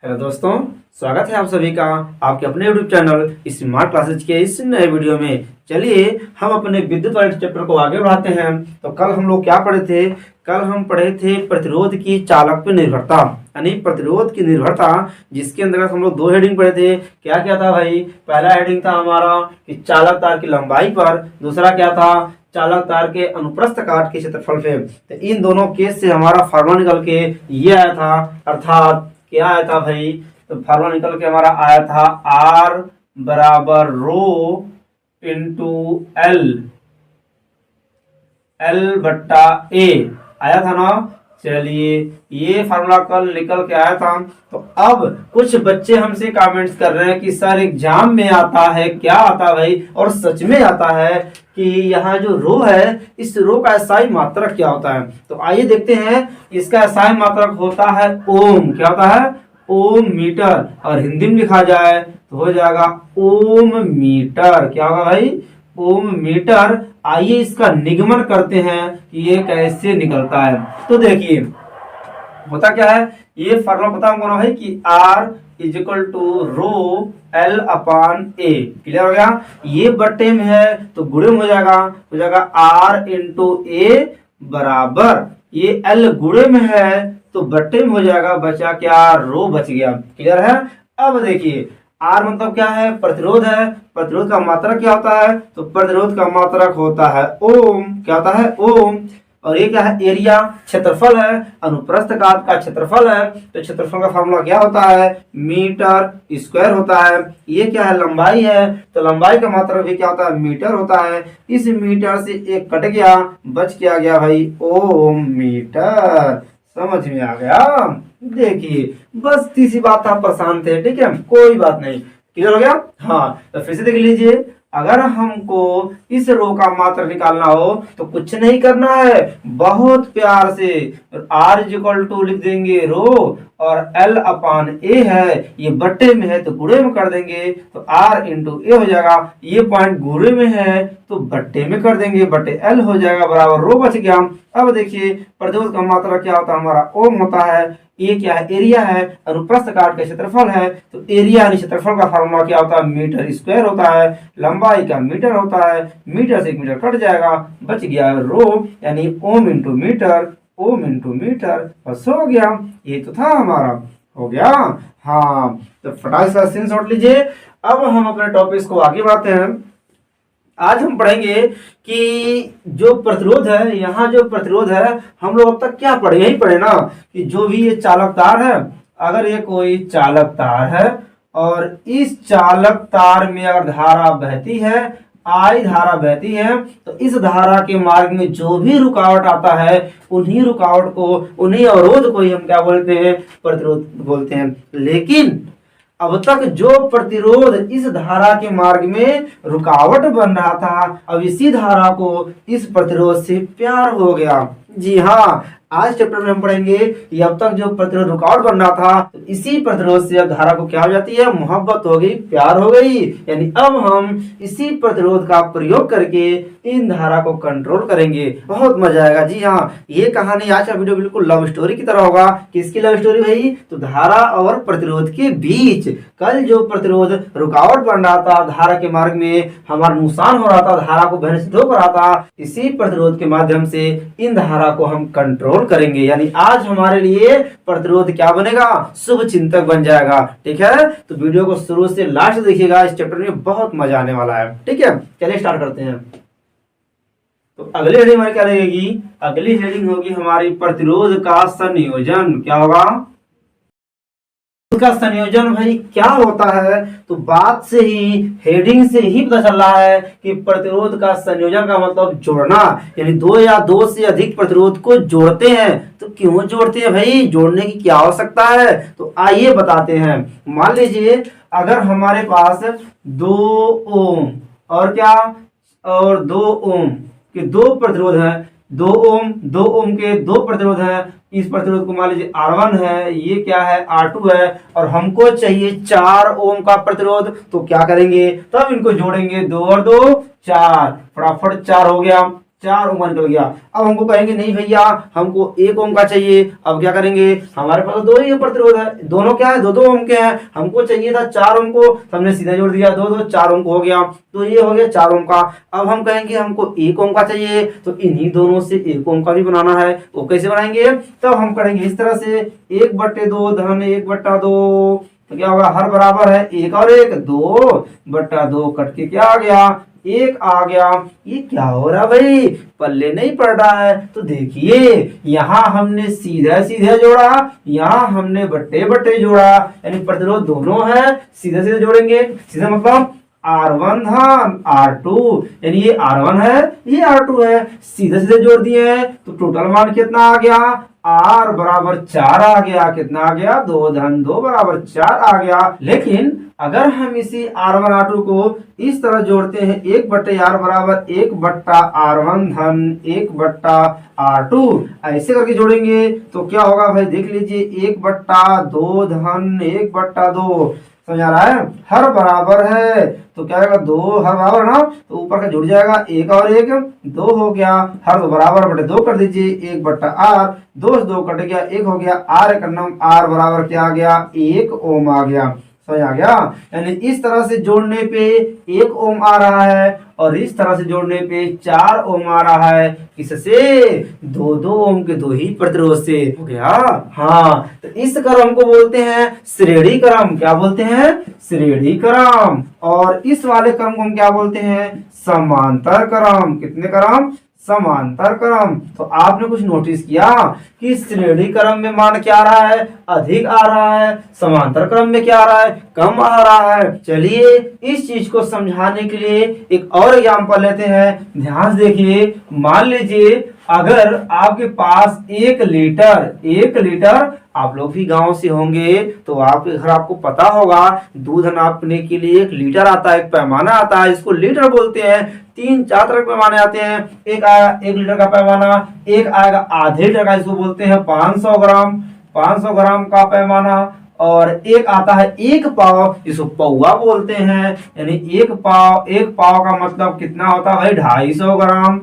Hello दोस्तों, स्वागत है आप सभी का आपके अपने यूट्यूब चैनल स्मार्ट क्लासेज के इस नए वीडियो में। चलिए हम अपने विद्युत वाले चैप्टर को आगे बढ़ाते हैं। तो कल हम लोग क्या पढ़े थे? कल हम पढ़े थे प्रतिरोध की चालक पे निर्भरता, यानी प्रतिरोध की निर्भरता, जिसके अंतर्गत हम लोग दो हेडिंग पढ़े थे। क्या क्या था भाई? पहला हेडिंग था हमारा कि चालक तार की लंबाई पर, दूसरा क्या था? चालक तार के अनुप्रस्थ काट के क्षेत्रफल पे। तो इन दोनों केस से हमारा फार्मूला निकल के ये आया था, अर्थात क्या आया था भाई? तो फार्मूला निकल के हमारा आया था आर बराबर रो इंटू एल बट्टा ए, आया था ना। चलिए ये फार्मूला कल निकल के आया था। तो अब कुछ बच्चे हमसे कमेंट्स कर रहे हैं कि सर एग्जाम में आता है, क्या आता है भाई? और सच में आता है कि यहाँ जो रो है, इस रो का एसआई मात्रक क्या होता है। तो आइए देखते हैं। इसका एसआई मात्रक होता है ओम। क्या होता है? ओम मीटर। और हिंदी में लिखा जाए तो हो जाएगा ओम मीटर। क्या होगा भाई? ओम मीटर। आइए इसका निगमन करते हैं कि ये कैसे निकलता है। तो देखिए होता क्या है, ये फार्मूला पता हमको ना भाई कि R is equal to rho L upon A. Clear हो गया? ये बट्टे में है तो गुणे में हो जाएगा R इंटू ए बराबर ये L गुणे में है तो बट्टे में हो जाएगा, बचा क्या? रो बच गया। क्लियर है? अब देखिए आर मतलब क्या है? प्रतिरोध है। प्रतिरोध का मात्रक क्या होता है? तो प्रतिरोध का मात्रक होता है ओम। क्या होता है? ओम। और ये क्या है? एरिया, क्षेत्रफल है। अनुप्रस्थ काट का क्षेत्रफल है तो क्षेत्रफल का फार्मूला क्या होता है? मीटर स्क्वायर होता है। ये क्या है? लंबाई है तो लंबाई का मात्रक भी क्या होता है? मीटर होता है। इस मीटर से एक कट गया, बच क्या गया भाई? ओम मीटर। समझ में आ गया? देखिए बस तीसरी बात आप परेशान थे, ठीक है, कोई बात नहीं। क्लियर हो गया? हाँ तो फिर से देख लीजिए। अगर हमको इस रो का मात्रक निकालना हो तो कुछ नहीं करना है, बहुत प्यार से R इज इक्वल टू लिख देंगे रो, और L अपान ए है, ये बट्टे में है तो गुणे में कर देंगे तो R इंटू ए हो जाएगा। ये पॉइंट गुणे में है तो बट्टे में कर देंगे, बट्टे L हो जाएगा बराबर रो बच गया। अब देखिए प्रतिरोध का मात्रा क्या होता है? हमारा ओम होता है। ये क्या है? एरिया है। अनुप्रस्थ काट का क्षेत्रफल है तो एरिया यानी क्षेत्रफल का फार्मूला क्या होता है? मीटर स्क्वायर होता है। लंबाई का मीटर होता है। मीटर से एक मीटर कट जाएगा, बच गया रो, यानी ohm into metre. Ohm into metre, बस हो गया। ये तो था हमारा, हो गया। हाँ तो फटाक से स्क्रीनशॉट लीजिए। अब हम अपने टॉपिक को आगे बढ़ाते हैं। आज हम पढ़ेंगे कि जो प्रतिरोध है, यहाँ जो प्रतिरोध है, हम लोग अब तक क्या पढ़े? यही पढ़े ना कि जो भी ये चालक तार है, अगर ये कोई चालक तार है और इस चालक तार में अगर धारा बहती है, आई धारा बहती है, तो इस धारा के मार्ग में जो भी रुकावट आता है, उन्हीं रुकावट को, उन्हीं अवरोध को ही हम क्या बोलते हैं? प्रतिरोध बोलते हैं। लेकिन अब तक जो प्रतिरोध इस धारा के मार्ग में रुकावट बन रहा था, अब इसी धारा को इस प्रतिरोध से प्यार हो गया। जी हाँ, आज चैप्टर में हम पढ़ेंगे कि अब तक जो प्रतिरोध रुकावट बन रहा था, तो इसी प्रतिरोध से अब धारा को क्या हो जाती है? मोहब्बत हो गई, प्यार हो गई। यानी अब हम इसी प्रतिरोध का प्रयोग करके इन धारा को कंट्रोल करेंगे। बहुत मजा आएगा। जी हाँ, ये कहानी, आज का वीडियो बिल्कुल लव स्टोरी की तरह होगा। किसकी लव स्टोरी भाई? तो धारा और प्रतिरोध के बीच। कल जो प्रतिरोध रुकावट बन रहा था धारा के मार्ग में, हमारा नुकसान हो रहा था, धारा को बहने से रोक रहा था, इसी प्रतिरोध के माध्यम से इन धारा को हम कंट्रोल करेंगे। यानी आज हमारे लिए प्रतिरोध क्या बनेगा? शुभ चिंतक बन जाएगा। ठीक है, तो वीडियो को शुरू से लास्ट देखिएगा, इस चैप्टर में बहुत मजा आने वाला है। ठीक है, चलिए स्टार्ट करते हैं। तो अगली हेडिंग हमारी क्या रहेगी? अगली हेडिंग होगी हमारी प्रतिरोध का संयोजन। क्या होगा? का संयोजन भाई क्या होता है? तो बात से ही, हेडिंग से ही पता चल रहा है कि प्रतिरोध का संयोजन का मतलब जोड़ना, यानी दो या दो से अधिक प्रतिरोध को जोड़ते हैं। तो क्यों जोड़ते हैं भाई? जोड़ने की क्या आवश्यकता है? तो आइए बताते हैं। मान लीजिए अगर हमारे पास 2 ओम और क्या, और 2 ओम के दो प्रतिरोध हैं, 2 ओम के दो प्रतिरोध हैं। इस प्रतिरोध को मान लीजिए R1 है, ये क्या है? R2 है, और हमको चाहिए 4 ओम का प्रतिरोध। तो क्या करेंगे? तब इनको जोड़ेंगे, 2 और 2 4, फटाफट 4 हो गया। 4 ओम का निकल गया। अब हमको कहेंगे नहीं भैया हमको 1 ओम का चाहिए। अब क्या करेंगे, हमारे पास तो दो ही प्रतिरोध है, दोनों क्या है, 2-2 ओम के हैं, हमको चाहिए था 4 ओम को, तो हमने सीधा जोड़ दिया, 2-2 4 ओम को हो गया, तो ये हो गया 4 ओम का। अब हम कहेंगे हमको 1 ओम का चाहिए, तो इन्हीं दोनों से 1 ओम का भी बनाना है, वो कैसे बनाएंगे, तो हम करेंगे इस तरह से 1/2 धन 1/2, तो क्या होगा, हर बराबर है 1 और 1, 2/2 कट के क्या आ गया, 1 आ गया। ये क्या हो रहा भाई, पल्ले नहीं पड़ रहा है, तो देखिए यहाँ हमने सीधा सीधा जोड़ा, यहाँ हमने बट्टे बट्टे जोड़ा, यानी प्रतिरोध दोनों है, सीधे सीधे जोड़ेंगे, सीधा मतलब R1 धन R2, यानी ये R1 है ये R2 है, सीधे सीधे जोड़ दिए हैं, तो टोटल मान कितना आ गया, R बराबर 4 आ गया, कितना आ गया, 2 धन 2 बराबर 4 आ गया। लेकिन अगर हम इसी R1 R2 को इस तरह जोड़ते हैं, 1/R बराबर 1/R1 धन 1/R2, ऐसे करके जोड़ेंगे तो क्या होगा भाई, देख लीजिए 1/2 धन 1/2, समझ आ रहा है, हर बराबर है, तो क्या होगा, 2 हर बराबर ना, तो ऊपर का जुड़ जाएगा, 1 और 1 2 हो गया, हर 2 बराबर बटे 2 कर दीजिए, 1/R, 2 से 2 कट गया, 1 हो गया, R एक नम, R बराबर क्या आ गया, 1 ओम आ गया, समझ आ गया। यानी इस तरह से जोड़ने पे 1 ओम आ रहा है और इस तरह से जोड़ने पे 4 ओम आ रहा है, किससे, 2-2 ओम के 2 ही प्रतिरोध से, हो गया। हाँ, तो इस क्रम को बोलते हैं श्रेणी क्रम, क्या बोलते हैं, श्रेणी क्रम, और इस वाले क्रम को हम क्या बोलते हैं, समांतर क्रम। कितने क्रम, समांतर क्रम। तो आपने कुछ नोटिस किया कि श्रेणी क्रम में मान क्या आ रहा है, अधिक आ रहा है, समांतर क्रम में क्या आ रहा है, कम आ रहा है। चलिए इस चीज को समझाने के लिए एक और एग्जांपल लेते हैं, ध्यान से देखिए। मान लीजिए अगर आपके पास 1 लीटर, आप लोग भी गांव से होंगे तो आप अगर आपको पता होगा दूध नापने के लिए 1 लीटर आता है, एक पैमाना आता है, इसको लीटर बोलते हैं। 3-4 तरह के पैमाने आते हैं, एक आएगा 1 लीटर का पैमाना, एक आएगा आधे लीटर का, इसको बोलते हैं 500 ग्राम का पैमाना, और एक आता है 1 पाव, इसको पौवा बोलते हैं। यानी 1 पाव का मतलब कितना होता है भाई, 250 ग्राम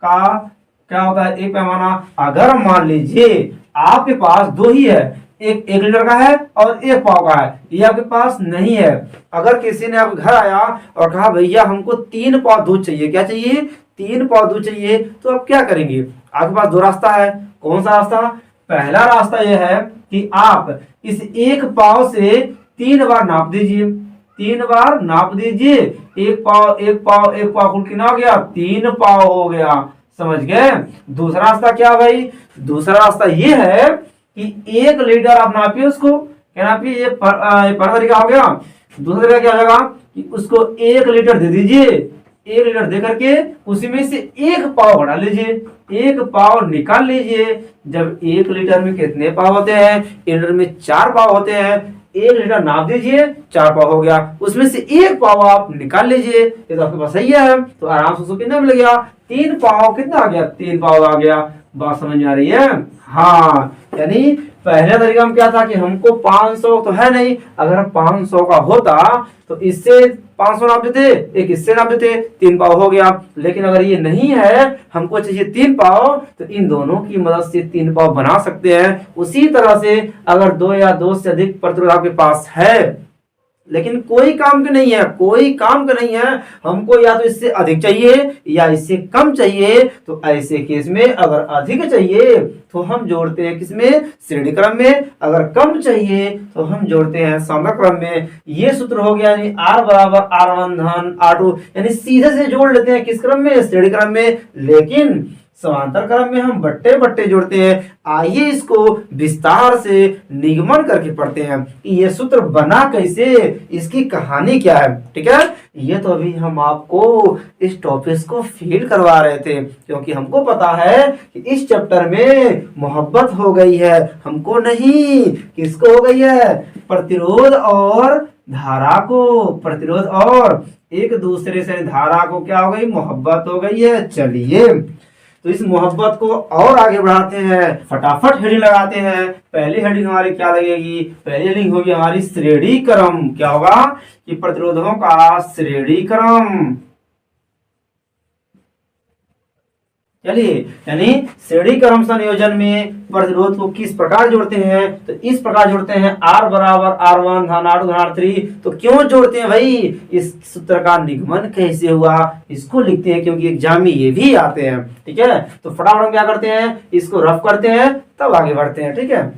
का क्या होता है, एक पैमाना। अगर मान लीजिए आपके पास 2 ही है, एक 1 लीटर का है और 1 पाव का है, ये आपके पास नहीं है। अगर किसी ने आपके घर आया और कहा भैया हमको 3 पाव दूध चाहिए, क्या चाहिए, 3 पाव दूध चाहिए, तो आप क्या करेंगे, आपके पास 2 रास्ता है। कौन सा रास्ता, पहला रास्ता यह है कि आप इस 1 पाव से 3 बार नाप दीजिए, 3 बार नाप दीजिए, 1 पाव 1 पाव 1 पाव कुल कितना हो गया, 3 पाव हो गया, समझ गए। दूसरा रास्ता क्या भाई, दूसरा रास्ता ये है कि 1 लीटर आप नापिए, उसको क्या नापिए, ये पहला तरीका हो गया। दूसरा तरीका क्या हो जाएगा कि उसको 1 लीटर दे दीजिए, 1 लीटर दे करके उसी में से 1 पाव बढ़ा लीजिए, 1 पाव निकाल लीजिए। जब 1 लीटर में कितने पाव होते हैं, 1 लीटर में 4 पाव होते हैं, 1 लीटर नाप दीजिए, 4 पाव हो गया, उसमें से 1 पाव आप निकाल लीजिए, ये तो आपके पास सही है, तो आराम से उसको कितना मिल गया, 3 पाव, कितना आ गया, 3 पाव आ गया। बात समझ में आ रही है। हाँ, यानी पहले तरीका में क्या था कि हमको 500 तो है नहीं, अगर 500 का होता तो इससे 500 नाप देते, एक इससे नाप देते, 3 पाव हो गया। लेकिन अगर ये नहीं है, हमको चाहिए 3 पाव, तो इन दोनों की मदद से 3 पाव बना सकते हैं। उसी तरह से अगर 2 या 2 से अधिक प्रतिरोध आपके पास है लेकिन कोई काम का नहीं है, कोई काम का नहीं है, हमको या तो इससे अधिक चाहिए या इससे कम चाहिए, तो ऐसे केस में अगर अधिक चाहिए तो हम जोड़ते हैं किसमें, श्रेणी क्रम में, अगर कम चाहिए तो हम जोड़ते हैं समांतर क्रम में। ये सूत्र हो गया, यानी R बराबर R1 धन R2, यानी सीधे से जोड़ लेते हैं किस क्रम में, श्रेणी क्रम में। लेकिन समांतर क्रम में हम बट्टे बट्टे जोड़ते हैं। आइए इसको विस्तार से निगमन करके पढ़ते हैं कि ये सूत्र बना कैसे, इसकी कहानी क्या है। ठीक है, ये तो अभी हम आपको इस टॉपिक को फील करवा रहे थे, क्योंकि हमको पता है कि इस चैप्टर में मोहब्बत हो गई है, हमको नहीं, किसको हो गई है, प्रतिरोध और धारा को, प्रतिरोध और एक दूसरे से धारा को क्या हो गई, मोहब्बत हो गई है। चलिए तो इस मोहब्बत को और आगे बढ़ाते हैं, फटाफट हेडिंग लगाते हैं। पहली हेडिंग हमारी क्या लगेगी, पहली हेडिंग होगी हमारी श्रेणी क्रम। क्या होगा कि प्रतिरोधों का श्रेणी क्रम। चलिए, यानी श्रेणी क्रम संयोजन में प्रतिरोध को किस प्रकार जोड़ते हैं, तो इस प्रकार जोड़ते हैं R बराबर R1 धन R2 धन R3। तो क्यों जोड़ते हैं भाई, इस सूत्र का निगमन कैसे हुआ इसको लिखते हैं, क्योंकि एग्जाम में ये भी आते हैं। ठीक है, तो फटाफट हम क्या करते हैं, इसको रफ करते हैं तब आगे बढ़ते हैं। ठीक है,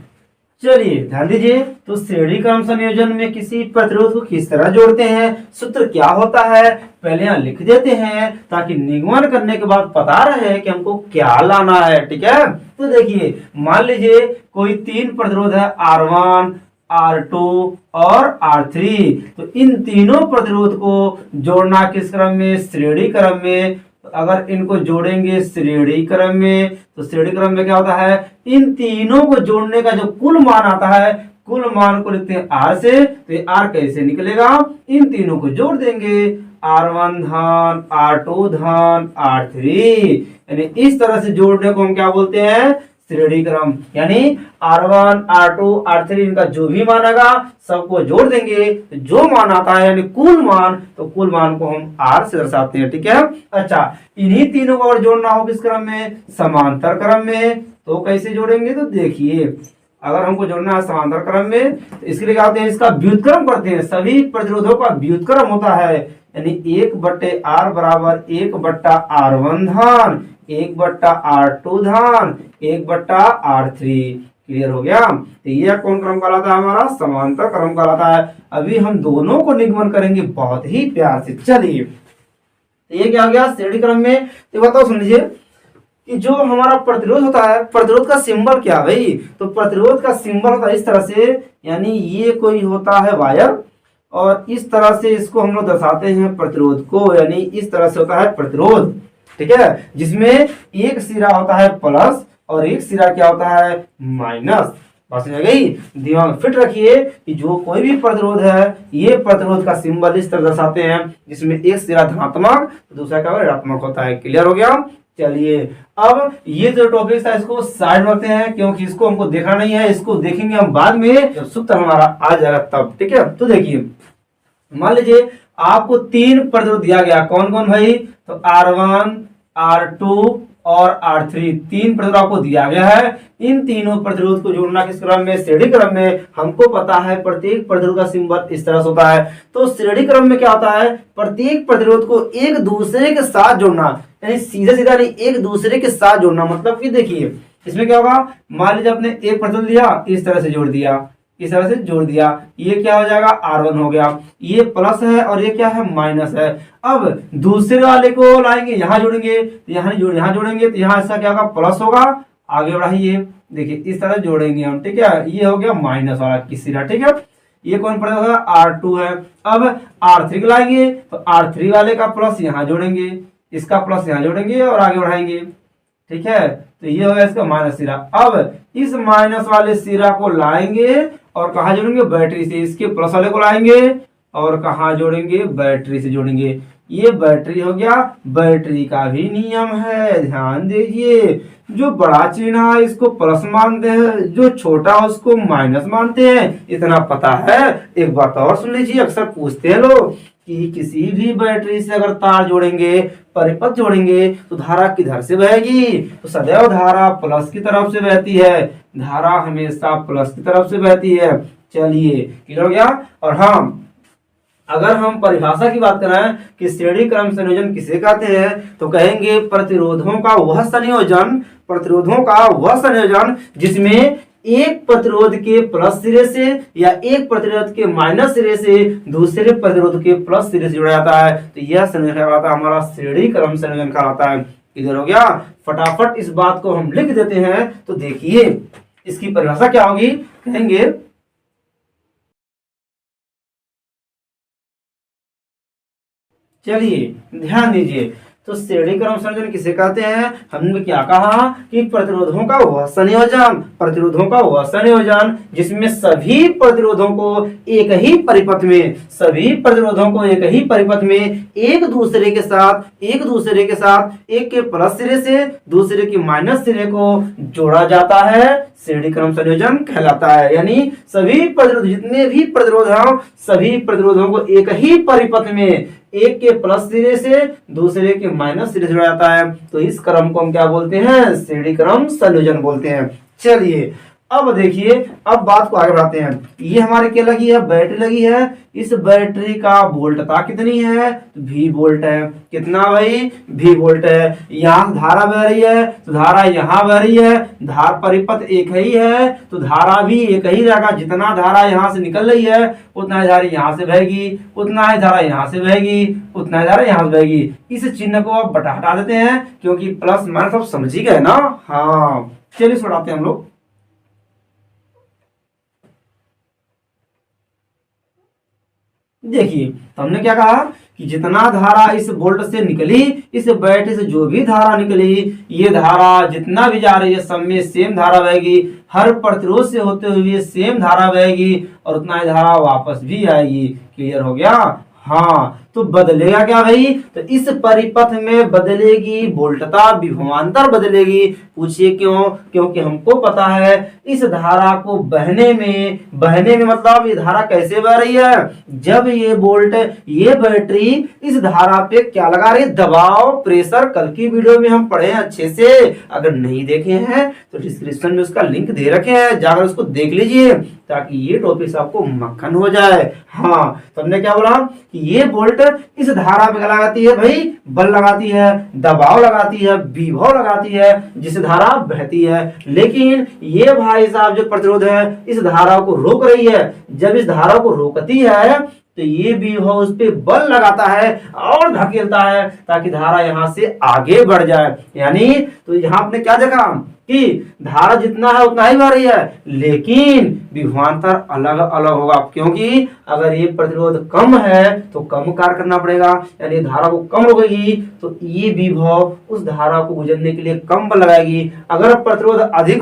चलिए ध्यान दीजिए। तो श्रेणी क्रम संयोजन में किसी प्रतिरोध को किस तरह जोड़ते हैं, सूत्र क्या होता है, पहले यहाँ लिख देते हैं ताकि निगमन करने के बाद पता रहे कि हमको क्या लाना है। ठीक है, तो देखिए मान लीजिए कोई 3 प्रतिरोध है R1 R2 और R3। तो इन तीनों प्रतिरोध को जोड़ना किस क्रम में, श्रेणी क्रम में। अगर इनको जोड़ेंगे श्रेणी क्रम में तो श्रेणी क्रम में क्या होता है, इन तीनों को जोड़ने का जो कुल मान आता है, कुल मान को लिखते हैं R से। तो ये R कैसे निकलेगा, इन तीनों को जोड़ देंगे, R1 धन R2 धन R3, यानी इस तरह से जोड़ने को हम क्या बोलते हैं, श्रेणी क्रम। यानी R1 R2 R3 इनका जो भी मान आएगा सबको जोड़ देंगे, तो जो मान आता है यानी कुल मान, तो कुल मान को हम R से दर्शाते हैं। ठीक है, अच्छा इन्हीं तीनों को अगर जोड़ना हो किस क्रम में, समांतर क्रम में, तो कैसे जोड़ेंगे, तो देखिए अगर हमको जोड़ना है समांतर क्रम में तो इसके लिए क्या होते हैं, इसका व्युत्क्रम करते हैं। सभी प्रतिरोधों का व्युत्क्रम होता है, यानी 1/R बराबर 1/R1 धन 1/R2 धन 1/R3। क्लियर हो गया, तो ये कौन क्रम कहलाता है, हमारा समांतर क्रम कहलाता है। अभी हम दोनों को निगमन करेंगे बहुत ही प्यार से। चलिए, तो ये क्या हो गया श्रेणी क्रम में। तो बताओ, सुन लीजिए कि जो हमारा प्रतिरोध होता है, प्रतिरोध का सिंबल क्या है भाई, तो प्रतिरोध का सिंबल होता है इस तरह से, यानी ये कोई होता है वायर और इस तरह से इसको हम लोग दर्शाते हैं प्रतिरोध को, यानी इस तरह से होता है प्रतिरोध। ठीक है, जिसमें एक सिरा होता है प्लस और एक सिरा क्या होता है माइनस। बात समझ गई, दिमाग फिट रखिए कि जो कोई भी प्रतिरोध है ये प्रतिरोध का सिंबल इस तरह दर्शाते हैं, जिसमें एक सिरा धनात्मक तो दूसरा क्या ऋणात्मक होता है। क्लियर हो गया, चलिए अब ये जो टॉपिक था इसको साइड रखते हैं, क्योंकि इसको हमको देखना नहीं है, इसको देखेंगे हम बाद में जब सूत्र हमारा आ जाएगा तब। ठीक है, तो देखिए मान लीजिए आपको 3 प्रतिरोध दिया गया, कौन कौन भाई, तो R1 R2 और R3 3 प्रतिरोध आपको दिया गया है। इन तीनों प्रतिरोध को जोड़ना किस क्रम में, श्रेणी क्रम में। हमको पता है प्रत्येक प्रतिरोध का सिंबल इस तरह से होता है। तो श्रेणी क्रम में क्या होता है, प्रत्येक प्रतिरोध को एक दूसरे के साथ जोड़ना, यानी सीधे सीधा नहीं, एक दूसरे के साथ जोड़ना। मतलब कि देखिए इसमें क्या होगा, मान लीजिए आपने एक प्रतिरोध लिया, इस तरह से जोड़ दिया, इस तरह से जोड़ दिया, ये क्या हो जाएगा R1 हो गया, ये प्लस है और ये क्या है माइनस है। अब दूसरे वाले को लाएंगे, यहाँ जोड़ेंगे, यहाँ जोड़ेंगे तो यहाँ इसका क्या होगा प्लस होगा। आगे बढ़ाइए, देखिए इस तरह जोड़ेंगे हम। ठीक है, ये हो गया माइनस वाला किसी। ठीक है, ये कौन पड़ेगा होगा R2 है। अब R3 को लाएंगे तो R3 वाले का प्लस यहाँ जोड़ेंगे, इसका प्लस यहाँ जोड़ेंगे और आगे बढ़ाएंगे। ठीक है, तो ये होगा इसका माइनस सिरा। अब इस माइनस वाले सिरा को लाएंगे और कहाँ जोड़ेंगे, बैटरी से। इसके प्लस वाले को लाएंगे और कहाँ जोड़ेंगे, बैटरी से जोड़ेंगे। ये बैटरी हो गया। बैटरी का भी नियम है, ध्यान दीजिए, जो बड़ा चिन्ह है इसको प्लस मानते हैं, जो छोटा उसको माइनस मानते हैं। इतना पता है। एक बात और सुन लीजिए, अक्सर पूछते हैं लोग कि किसी भी बैटरी से अगर तार जोड़ेंगे, परिपथ जोड़ेंगे तो धारा किधर से बहेगी, तो सदैव धारा प्लस की तरफ से बहती है। धारा हमेशा प्लस की तरफ से बहती है। चलिए क्लियर हो गया। और हाँ, अगर हम परिभाषा की बात करें कि श्रेणी क्रम संयोजन किसे कहते हैं, तो कहेंगे प्रतिरोधों का वह संयोजन जिसमें एक प्रतिरोध के प्लस सिरे से या एक प्रतिरोध के माइनस सिरे से दूसरे प्रतिरोध के प्लस सिरे से जुड़ा जाता है। तो यह संयोजन कहलाता है हमारा श्रेणी क्रम संयोजन कहलाता है। इधर हो गया। फटाफट इस बात को हम लिख देते हैं। तो देखिए इसकी परिभाषा क्या होगी, कहेंगे चलिए ध्यान दीजिए, तो श्रेणी क्रम संयोजन किसे कहते हैं, हमने क्या कहा कि प्रतिरोधों का वह संयोजन जिसमें सभी प्रतिरोधों को एक ही परिपथ में एक दूसरे के साथ एक के प्लस सिरे से दूसरे के माइनस सिरे को जोड़ा जाता है, श्रेणी क्रम संयोजन कहलाता है। यानी सभी प्रतिरोध, जितने भी प्रतिरोध हैं, सभी प्रतिरोधों को एक ही परिपथ में एक के प्लस सिरे से दूसरे के माइनस सिरे से जुड़ा जाता है, तो इस क्रम को हम क्या बोलते हैं? श्रेणी क्रम संयोजन बोलते हैं। चलिए अब देखिए, अब बात को आगे बढ़ाते हैं। ये हमारे क्या लगी है? बैटरी लगी है। इस बैटरी का वोल्टता कितनी है? V वोल्ट है। कितना भाई? V वोल्ट है। यहाँ धारा बह रही है तो धारा यहाँ बह रही है, धार परिपथ एक ही है तो धारा भी एक ही रहेगा। जितना धारा यहाँ से निकल रही है उतना ही धारा यहाँ से बहेगी, उतना ही धारा यहाँ से बहेगी, उतना ही धारा यहाँ से बहेगी। इस चिन्ह को आप हटा देते हैं क्योंकि प्लस माइनस आप समझ ही गए ना। हाँ चलिए बढ़ाते हैं हम लोग। देखिए तो हमने क्या कहा कि जितना धारा इस बोल्ट से निकली, इस बैटरी से जो भी धारा निकली, ये धारा जितना भी जा रही है सब में सेम धारा बहेगी। हर प्रतिरोध से होते हुए सेम धारा बहेगी और उतना ही धारा वापस भी आएगी। क्लियर हो गया? हाँ तो बदलेगा क्या भाई? तो इस परिपथ में बदलेगी वोल्टता, विभवांतर बदलेगी। पूछिए क्यों? क्योंकि हमको पता है इस धारा को बहने में मतलब ये धारा कैसे बह रही है? जब ये वोल्ट, ये बैटरी इस धारा पे क्या लगा रही है? दबाव, प्रेशर। कल की वीडियो में हम पढ़े हैं अच्छे से, अगर नहीं देखे हैं तो डिस्क्रिप्शन में उसका लिंक दे रखे हैं, जाकर उसको देख लीजिए ताकि ये टॉपिक आपको मक्खन हो जाए। हाँ तो हमने क्या बोला कि ये वोल्ट इस धारा पे क्या लगाती है भाई? बल लगाती है, दबाव लगाती है, विभव लगाती है, जिससे धारा बहती है। लेकिन ये भाई साहब जो प्रतिरोध है इस धारा को रोक रही है। जब इस धारा को रोकती है तो ये विभव उस पे बल लगाता है और धकेलता है ताकि धारा यहां से आगे बढ़ जाए। यानी तो यहां आपने क्या देखा कि धारा जितना है उतना ही बह रही है, लेकिन विभवांतर अलग अलग होगा। क्योंकि अगर ये प्रतिरोध कम है तो कम कार्य करना पड़ेगा, यानी धारा को कम रोकेगी तो ये विभव उस धारा को गुजरने के लिए कम बल लगाएगी। अगर प्रतिरोध अधिक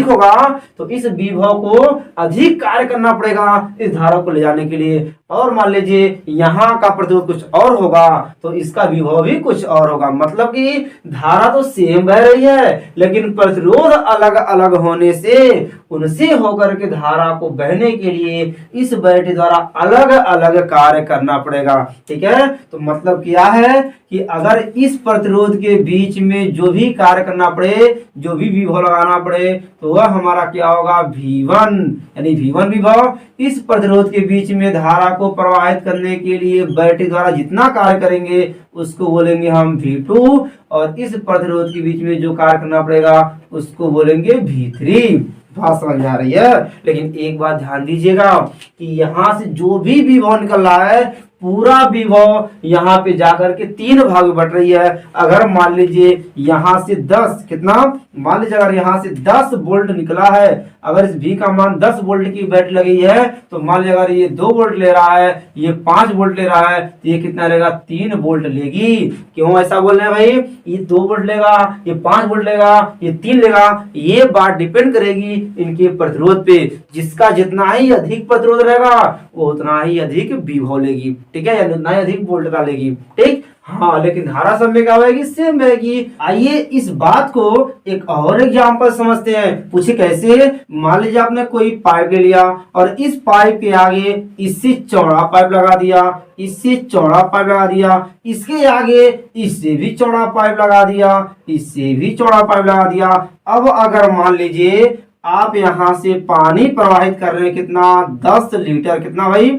होगा तो इस विभव को अधिक कार्य करना पड़ेगा इस धारा को ले जाने के लिए। और मान लीजिए यहाँ का प्रतिरोध कुछ और होगा तो इसका विभव भी कुछ और होगा। मतलब कि धारा तो सेम बह रही है लेकिन प्रतिरोध अलग अलग होने से उनसे होकर के धारा को बहने के लिए इस बैटरी द्वारा अलग अलग कार्य करना पड़ेगा। ठीक है? तो मतलब क्या है कि अगर इस प्रतिरोध के बीच में जो भी कार्य करना पड़े, जो भी विभव लगाना पड़े, तो वह हमारा क्या होगा? V1, यानी V1 विभव इस प्रतिरोध के बीच में धारा को प्रवाहित करने के लिए बैटरी द्वारा जितना कार्य करेंगे उसको बोलेंगे हम V2, और इस प्रतिरोध के बीच में जो कार्य करना पड़ेगा उसको बोलेंगे V3। बात समझ में आ रही है? लेकिन एक बात ध्यान दीजिएगा कि यहाँ से जो भी विभव निकल रहा है पूरा विभव यहाँ पे जाकर के 3 भाग में बट रही है। अगर मान लीजिए यहाँ से 10, कितना? मान लीजिए अगर यहाँ से 10 वोल्ट निकला है, अगर इस V का मान 10 वोल्ट की बैटरी लगी है तो मान लीजिए अगर ये 2 वोल्ट ले रहा है, ये 5 वोल्ट ले रहा है तो ये कितना लेगा? 3 वोल्ट लेगी। क्यों ऐसा बोल रहे हैं भाई? ये 2 वोल्ट लेगा, ये 5 वोल्ट लेगा, ये 3 लेगा। ये बात डिपेंड करेगी इनके प्रतिरोध पे। जिसका जितना ही अधिक प्रतिरोध रहेगा वो उतना ही अधिक विभव लेगी। ठीक है? यानी उतना ही अधिक वोल्ट डालेगी। ठीक? हाँ, लेकिन धारा सब में क्या होगी? सेम बहेगी। आइए इस बात को एक और एग्जांपल समझते हैं। पूछे कैसे? मान लीजिए आपने कोई पाइप ले लिया और इस पाइप के आगे इससे चौड़ा पाइप लगा दिया, इससे चौड़ा पाइप लगा दिया, इसके आगे इससे भी चौड़ा पाइप लगा दिया, इससे भी चौड़ा पाइप लगा दिया। अब अगर मान लीजिए आप यहां से पानी प्रवाहित कर रहे हैं, कितना? 10 लीटर। कितना भाई?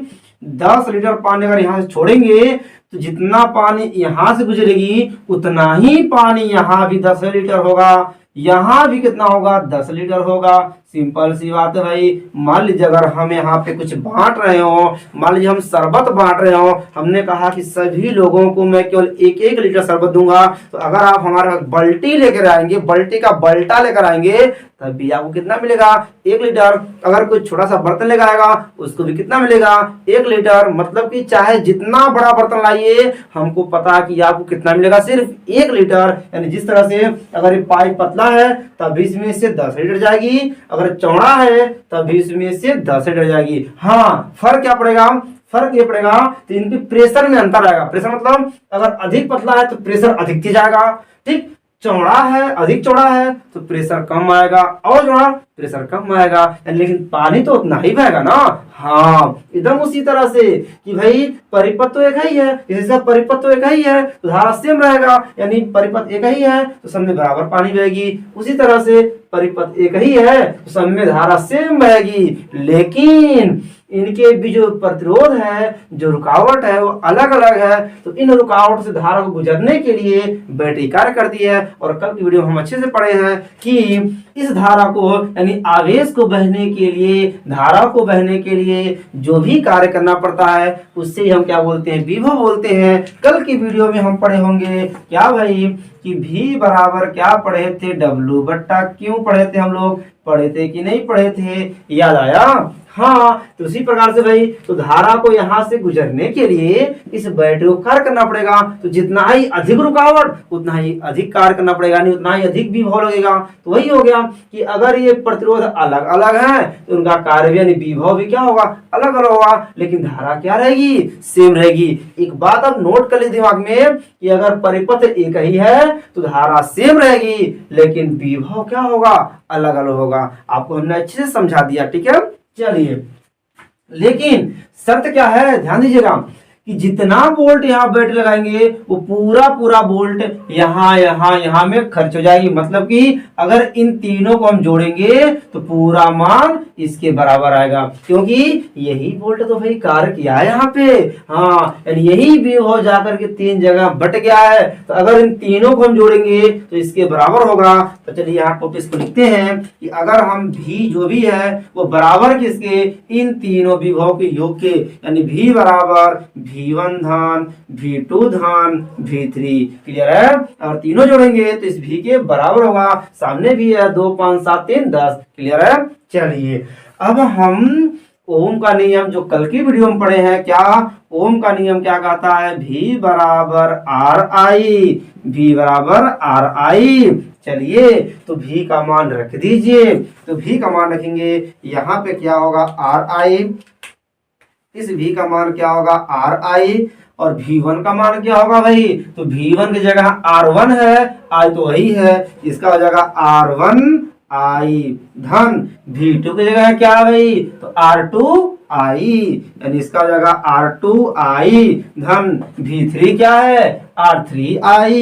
10 लीटर पानी अगर यहाँ से छोड़ेंगे तो जितना पानी यहाँ से गुजरेगी उतना ही पानी यहाँ भी 10 लीटर होगा, यहाँ भी कितना होगा? 10 लीटर होगा। सिंपल सी बात है भाई। मान लीजिए अगर हम यहाँ पे कुछ बांट रहे हो, मान लीजिए हम शरबत बांट रहे हो, हमने कहा कि सभी लोगों को मैं केवल 1-1 लीटर शरबत दूंगा, तो अगर आप हमारे बल्टी लेकर आएंगे, बल्टी का बल्टा लेकर आएंगे तब भी आपको कितना मिलेगा? 1 लीटर। अगर कोई छोटा सा बर्तन लेकर आएगा उसको भी कितना मिलेगा? 1 लीटर। मतलब कि चाहे जितना बड़ा बर्तन लाइए हमको पता है कि आपको कितना मिलेगा? सिर्फ 1 लीटर। यानी जिस तरह से अगर ये पाइप पतला है तब भी इसमें से 10 लीटर जाएगी, अगर चौड़ा है तब भी इसमें से 10 लीटर जाएगी। हाँ, फर्क क्या पड़ेगा? फर्क ये पड़ेगा तो इनके प्रेशर में अंतर आएगा। प्रेशर मतलब अगर अधिक पतला है तो प्रेशर अधिक तेज आएगा। ठीक? चौड़ा है, अधिक चौड़ा है तो प्रेशर कम आएगा, और चौड़ा प्रेशर कम आएगा। लेकिन पानी तो उतना ही बहेगा ना। हाँ, एकदम उसी तरह से कि भाई परिपथ तो एक ही है, जैसे परिपथ तो एक ही है तो धारा सेम रहेगा, यानी परिपथ एक ही है तो सब में बराबर पानी बहेगी। उसी तरह से परिपथ एक ही है तो सब में धारा सेम बहेगी, लेकिन इनके भी जो प्रतिरोध है, जो रुकावट है, वो अलग अलग है। तो इन रुकावट से धारा को गुजरने के लिए बैटरी कार्य करती है। और कल की वीडियो में हम अच्छे से पढ़े हैं कि इस धारा को, यानी आवेश को बहने के लिए, धारा को बहने के लिए जो भी कार्य करना पड़ता है उससे हम क्या बोलते हैं, विभव बोलते हैं। कल की वीडियो में हम पढ़े होंगे क्या भाई कि V बराबर क्या पढ़े थे, W बट्टा क्यों पढ़े थे, हम लोग पढ़े थे कि नहीं पढ़े थे, याद आया? हाँ, तो उसी प्रकार से भाई तो धारा को यहाँ से गुजरने के लिए इस बैटरी को कार्य करना पड़ेगा। तो जितना ही अधिक रुकावट उतना ही अधिक कार्य करना पड़ेगा, नहीं उतना ही अधिक विभव लगेगा। तो वही हो गया कि अगर ये प्रतिरोध अलग अलग है तो उनका कार्य भी यानी विभव भी क्या होगा, अलग अलग होगा, लेकिन धारा क्या रहेगी, सेम रहेगी। एक बात अब नोट कर ली दिमाग में कि अगर परिपथ एक ही है तो धारा सेम रहेगी, लेकिन विभव क्या होगा, अलग अलग होगा। आपको हमने अच्छे से समझा दिया, ठीक है। चलिए, लेकिन शर्त क्या है, ध्यान दीजिएगा कि जितना वोल्ट यहाँ बैटरी लगाएंगे वो पूरा पूरा वोल्ट यहाँ यहाँ यहाँ में खर्च हो जाएगी। मतलब कि अगर इन तीनों को हम जोड़ेंगे तो पूरा मान इसके बराबर आएगा, क्योंकि यही वोल्ट तो भाई कार्य किया है यहाँ पे। हाँ, यानी यही भी हो जाकर के तीन जगह बट गया है, तो अगर इन तीनों को हम जोड़ेंगे तो इसके बराबर होगा। तो चलिए यहाँ टॉपिक को लिखते हैं कि अगर हम भी जो भी है वो बराबर किसके, इन तीनों विभव के योग के, यानी V बराबर V1 धन V2 धन V3, क्लियर है। और तीनों जोड़ेंगे तो इस V के बराबर होगा, सामने भी है 2 5 7 3 10, क्लियर है। चलिए, अब हम ओम का नियम जो कल की वीडियो में पढ़े हैं, क्या ओम का नियम क्या कहता है, V बराबर RI, V बराबर RI। चलिए, तो V का मान रख दीजिए, तो V का मान रखेंगे, यहाँ पे क्या होगा RI, इस V का मान क्या होगा RI, और V1 का मान क्या होगा भाई, तो V1 की जगह R1 है, I तो वही है, इसका हो जाएगा R1 I धन V2 की जगह क्या है भाई, तो R2 I, यानी इसका हो जाएगा R2 I धन V3 क्या है, R3 I,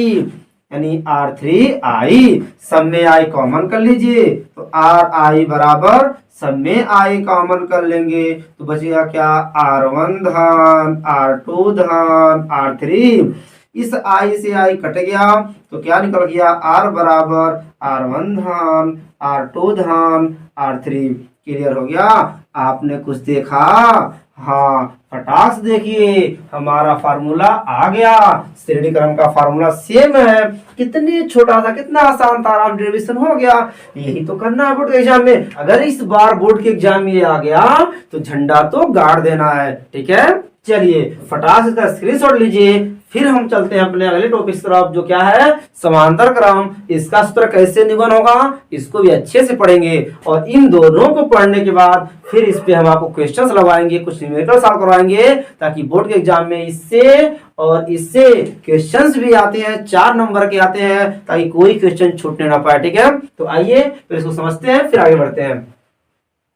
यानी R3 I। सब में I कॉमन कर लीजिए, तो RI बराबर सब में I कॉमन कर लेंगे तो बचेगा क्या, R1 धन R2 धन R3। इस I से I कट गया तो क्या निकल गया, R बराबर R1 धन R2 धन R3। क्लियर हो गया? आपने कुछ देखा? हाँ, फटाक से देखिए हमारा फार्मूला आ गया, श्रेणी क्रम का फार्मूला सेम है। कितनी छोटा सा, कितना आसान था, डेरिवेशन हो गया। यही तो करना है बोर्ड के एग्जाम में। अगर इस बार बोर्ड के एग्जाम में आ गया तो झंडा तो गाड़ देना है, ठीक है। चलिए, फटाक से इसका स्क्रीनशॉट लीजिए, फिर हम चलते हैं अपने अगले टॉपिक की तरफ जो क्या है, समांतर क्रम। इसका सूत्र कैसे निगमन होगा इसको भी अच्छे से पढ़ेंगे, और इन दोनों को पढ़ने के बाद फिर इस पे हम आपको क्वेश्चंस लगवाएंगे, कुछ न्यूमेरिकल सॉल्व करवाएंगे, ताकि बोर्ड के एग्जाम में इससे और इससे क्वेश्चंस भी आते हैं, 4 नंबर के आते हैं, ताकि कोई क्वेश्चन छूटने ना पाए, ठीक है। तो आइए फिर इसको समझते हैं, फिर आगे बढ़ते हैं।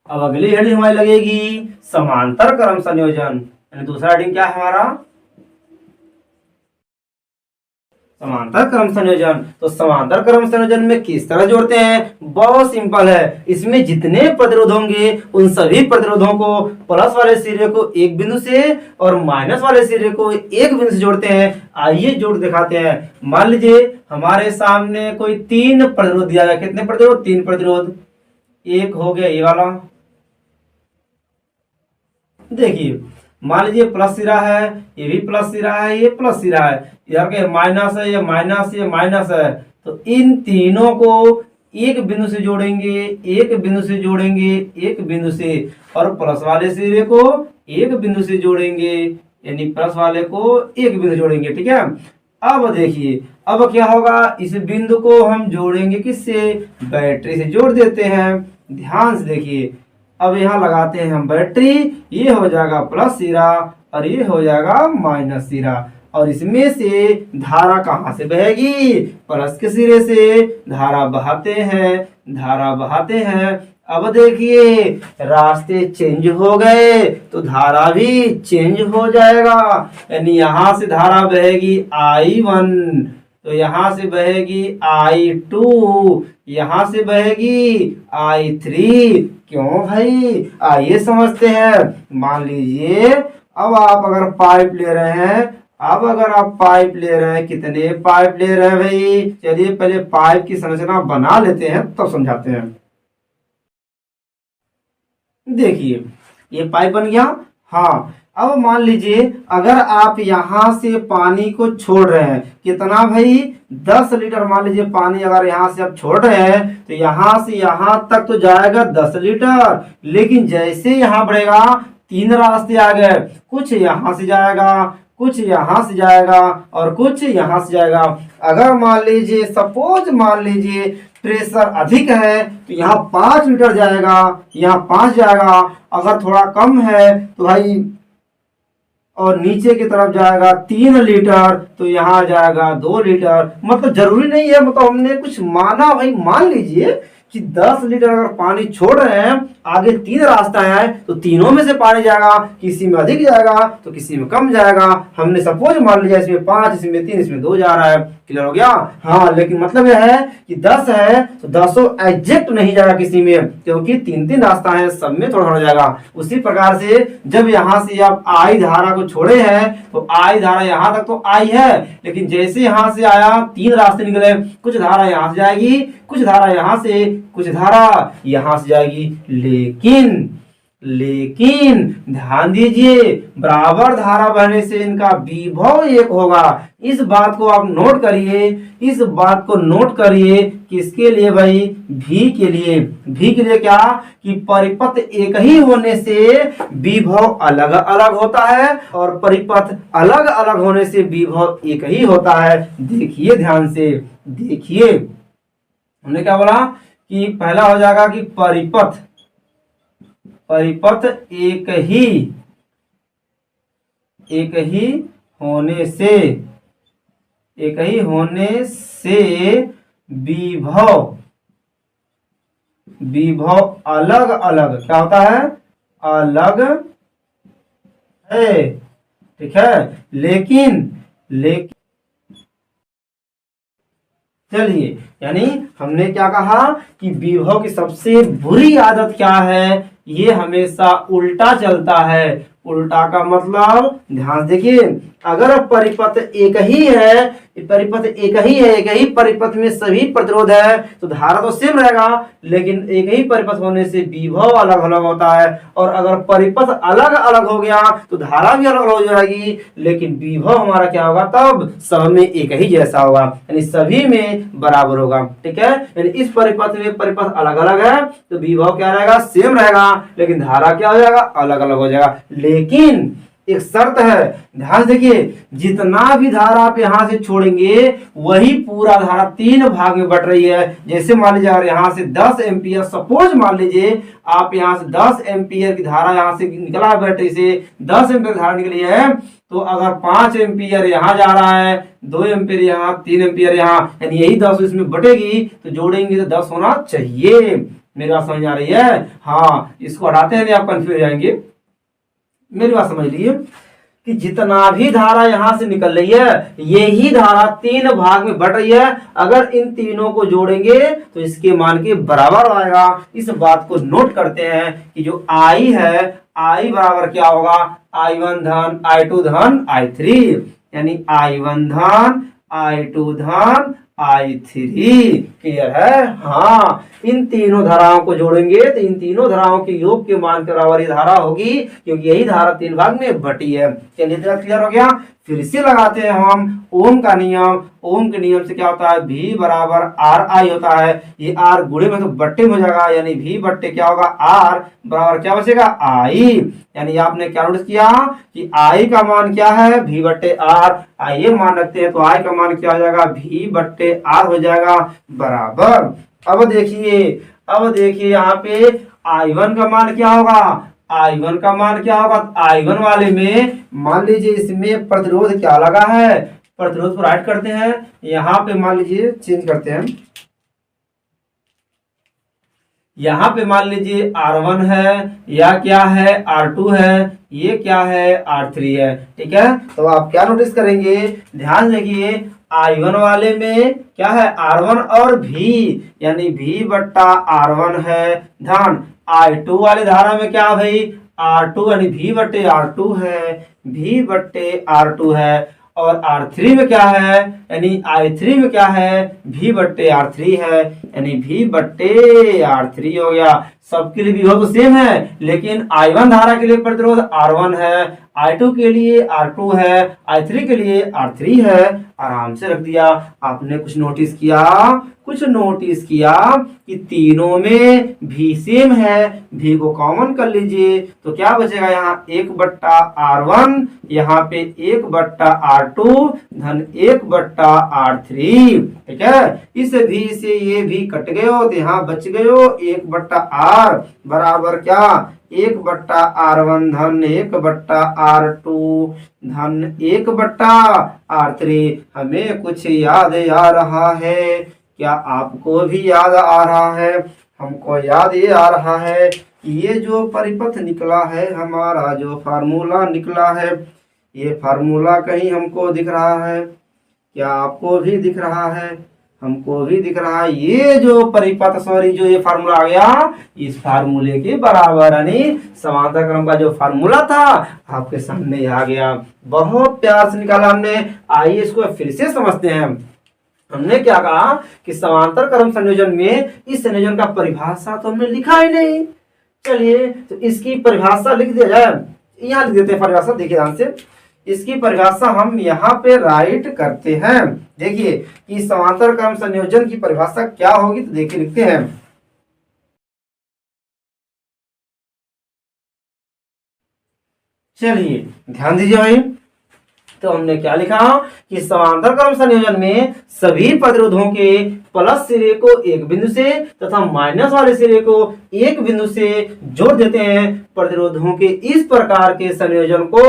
अब अगली हेडिंग हमारी लगेगी समांतर क्रम संयोजन, यानी दूसरा हेडिंग क्या है हमारा, समांतर क्रम संयोजन। तो समांतर क्रम संयोजन में किस तरह जोड़ते हैं, बहुत सिंपल है। इसमें जितने प्रतिरोध होंगे उन सभी प्रतिरोधों को प्लस वाले सिरे को एक बिंदु से और माइनस वाले सिरे को एक बिंदु से जोड़ते हैं। आइए जोड़ दिखाते हैं। मान लीजिए हमारे सामने कोई 3 प्रतिरोध दिया गया। कितने प्रतिरोध, 3 प्रतिरोध। एक हो गया ये वाला, देखिए मान लीजिए प्लस सिरा है, ये भी प्लस सिरा है, ये प्लस सिरा है, इधर के माइनस है, ये माइनस, ये माइनस है। तो इन तीनों को एक बिंदु से जोड़ेंगे, एक बिंदु से जोड़ेंगे, एक बिंदु से, और प्लस वाले सिरे को एक बिंदु से जोड़ेंगे, यानी प्लस वाले को एक बिंदु जोड़ेंगे, ठीक है। अब देखिए अब क्या होगा, इस बिंदु को हम जोड़ेंगे किससे, बैटरी से जोड़ देते हैं। ध्यान से देखिए, अब यहाँ लगाते हैं हम बैटरी, ये हो जाएगा प्लस सिरा और ये हो जाएगा माइनस सिरा, और इसमें से धारा कहाँ से बहेगी, प्लस के सिरे से धारा बहाते हैं, धारा बहाते हैं। अब देखिए रास्ते चेंज हो गए तो धारा भी चेंज हो जाएगा। यानी यहां से धारा बहेगी I1, तो यहां से बहेगी I2, यहां से बहेगी I3। क्यों भाई, आइए समझते हैं। मान लीजिए अब आप अगर पाइप ले रहे हैं, अब अगर आप पाइप ले रहे हैं, कितने पाइप ले रहे हैं भाई? चलिए पहले पाइप की संरचना बना लेते हैं तब समझाते हैं। देखिए ये पाइप बन गया। हाँ, अब मान लीजिए अगर आप यहां से पानी को छोड़ रहे हैं, कितना भाई? 10 लीटर। मान लीजिए पानी अगर यहां से आप छोड़ रहे हैं तो यहां से यहां तक तो जाएगा 10 लीटर, लेकिन जैसे यहां बढ़ेगा 3 रास्ते आ गए, कुछ यहां से जाएगा, कुछ यहां से जाएगा और कुछ यहां से जाएगा। अगर मान लीजिए सपोज मान लीजिए प्रेशर अधिक है तो यहाँ 5 लीटर जाएगा, यहाँ 5 जाएगा। अगर थोड़ा कम है तो भाई और नीचे की तरफ जाएगा 3 लीटर, तो यहाँ जाएगा 2 लीटर। मतलब जरूरी नहीं है, मतलब हमने कुछ माना भाई। मान लीजिए कि 10 लीटर अगर पानी छोड़ रहे हैं, आगे 3 रास्ता है तो तीनों में से पानी जाएगा, किसी में अधिक जाएगा तो किसी में कम जाएगा। हमने सपोज मान लिया इसमें 5, इसमें 3, इसमें 2 जा रहा है। क्लियर हो गया? हाँ, लेकिन मतलब यह है कि 10 है तो 10 एग्जैक्ट नहीं जाएगा किसी में, क्योंकि 3-3 रास्ता है, सब में थोड़ा थोड़ा जाएगा। उसी प्रकार से जब यहाँ से आप आई धारा को छोड़े हैं तो आई धारा यहाँ तक तो आई है, लेकिन जैसे यहाँ से आया 3 रास्ते निकले, कुछ धारा यहाँ से जाएगी, कुछ धारा यहाँ से, कुछ धारा यहाँ से जाएगी। लेकिन ध्यान दीजिए, बराबर धारा बहने से इनका विभव एक होगा। इस बात को आप नोट करिए, इस बात को नोट करिए। किसके लिए भाई? भी के लिए। भी के लिए क्या? कि परिपथ एक ही होने से विभव अलग अलग होता है और परिपथ अलग अलग होने से विभव एक ही होता है। देखिए ध्यान से, देखिए हमने क्या बोला कि पहला हो जाएगा कि परिपथ एक ही होने से विभव अलग अलग क्या होता है? अलग है। ठीक है, लेकिन चलिए, यानी हमने क्या कहा कि विभव की सबसे बुरी आदत क्या है? ये हमेशा उल्टा चलता है। उल्टा का मतलब ध्यान देखिए, अगर परिपथ एक ही है, परिपथ एक ही परिपथ में सभी प्रतिरोध है तो धारा तो सेम रहेगा, लेकिन एक ही परिपथ होने से विभव अलग अलग होता है। और अगर परिपथ अलग अलग हो गया तो धारा भी अलग हो जाएगी, लेकिन विभव हमारा क्या होगा? तब सब में एक ही जैसा होगा, यानी सभी में बराबर होगा। ठीक है, यानी इस परिपथ में परिपथ अलग अलग है तो विभव क्या रहेगा? सेम रहेगा, लेकिन धारा क्या हो जाएगा? अलग अलग हो जाएगा। लेकिन एक शर्त है, ध्यान देखिए, जितना भी धारा आप यहां से छोड़ेंगे वही पूरा धारा 3 भाग में बट रही है। जैसे मान लीजिए अगर यहां से 10 एम्पियर, सपोज मान लीजिए आप यहां से 10 एम्पियर की धारा यहां से निकला, बैटरी से 10 एम्पियर धारा निकली है, तो अगर 5 एम्पियर यहां जा रहा है, 2 एम्पियर यहाँ, 3 एम्पियर यहाँ, यानी यही 10 इसमें बटेगी, तो जोड़ेंगे तो 10 होना चाहिए। मेरी बात समझ आ रही है? हाँ, इसको हटाते हैं, आप कंफ्यूज हो जाएंगे। मेरी बात समझ लीजिए कि जितना भी धारा यहां से निकल रही है, यही धारा 3 भाग में बट रही है। अगर इन तीनों को जोड़ेंगे तो इसके मान के बराबर आएगा। इस बात को नोट करते हैं कि जो I है, I बराबर क्या होगा? I1 धन I2 धन I3, यानी I1 धन I2 धन I3। क्लियर है? हाँ, इन तीनों धाराओं को जोड़ेंगे तो इन तीनों धाराओं के योग के मान के बराबर ये धारा होगी, क्योंकि यही धारा 3 भाग में बटी है। चलिए क्लियर हो गया? फिर से लगाते हैं हम ओम का नियम। ओम के नियम से क्या होता है? V बराबर आर आई होता है। ये आर गुणे में तो बट्टे में हो जाएगा, यानी V बट्टे क्या होगा? आर बराबर क्या बचेगा? आई। यानी आपने क्या नोटिस किया कि आई का मान क्या है? V बट्टे आर। आइए मान रखते हैं तो आई का मान क्या हो जाएगा? V बट्टे आर हो जाएगा बराबर। अब देखिए यहाँ पे I1 का मान क्या होगा? I1 का मान क्या होगा? I1 वाले में मान लीजिए इसमें प्रतिरोध क्या लगा है? प्रतिरोध को राइट करते हैं, यहाँ पे मान लीजिए चेंज करते हैं, यहाँ पे मान लीजिए R1 है, या क्या है R2 है, ये क्या है R3 है। ठीक है, तो आप क्या नोटिस करेंगे, ध्यान देखिए I1 वाले में क्या है R1 और V, यानी V बट्टा R1 है। ध्यान, I2 वाले धारा में क्या है भाई R2, यानी V बट्टे R2 है, V बट्टे R2 है। और R3 में क्या है, यानी I3 में क्या है, V बट्टे R3 है, यानी V बट्टे R3 हो गया। सबके लिए विभव तो सेम है, लेकिन I1 धारा के लिए प्रतिरोध R1 है, I2 के लिए R2 है, I3 के लिए R3 है। आराम से रख दिया। आपने कुछ नोटिस किया, कुछ नोटिस किया कि तीनों में भी सेम है, भी को कॉमन कर लीजिए तो क्या बचेगा, यहाँ 1 बट्टा R1, यहाँ पे 1 बट्टा R2 धन 1 बट्टा R3। ठीक है, इस भी से ये भी कट गए हो तो यहाँ बच गए हो 1 बट्टा R बराबर क्या, 1 बट्टा R1 धन 1 बट्टा R2 धन 1 बट्टा R3। हमें कुछ याद आ रहा है, क्या आपको भी याद आ रहा है? हमको याद ये आ रहा है कि ये जो परिपथ निकला है, हमारा जो फार्मूला निकला है, ये फार्मूला कहीं हमको दिख रहा है? क्या आपको भी दिख रहा है? हमको भी दिख रहा है। ये जो परिपथ जो ये फार्मूला आ गया, इस फार्मूले के बराबर, यानी समांतर क्रम का जो फार्मूला था आपके सामने आ गया। बहुत प्यार से निकाला हमने। आइए इसको फिर से समझते हैं। हमने क्या कहा कि समांतर क्रम संयोजन में इस संयोजन का परिभाषा तो हमने लिखा ही नहीं। चलिए तो इसकी परिभाषा लिख दिया जाए, यहाँ लिख देते हैं परिभाषा। देखिए ध्यान से, इसकी परिभाषा हम यहाँ पे राइट करते हैं। देखिए कि समांतर क्रम संयोजन की परिभाषा क्या होगी, तो देखिए लिखते हैं। चलिए ध्यान दीजिए भाई, तो हमने क्या लिखा कि समांतर क्रम संयोजन में सभी प्रतिरोधों के प्लस सिरे को एक बिंदु से तथा माइनस वाले सिरे को एक बिंदु से जोड़ देते हैं। प्रतिरोधों के इस प्रकार के संयोजन को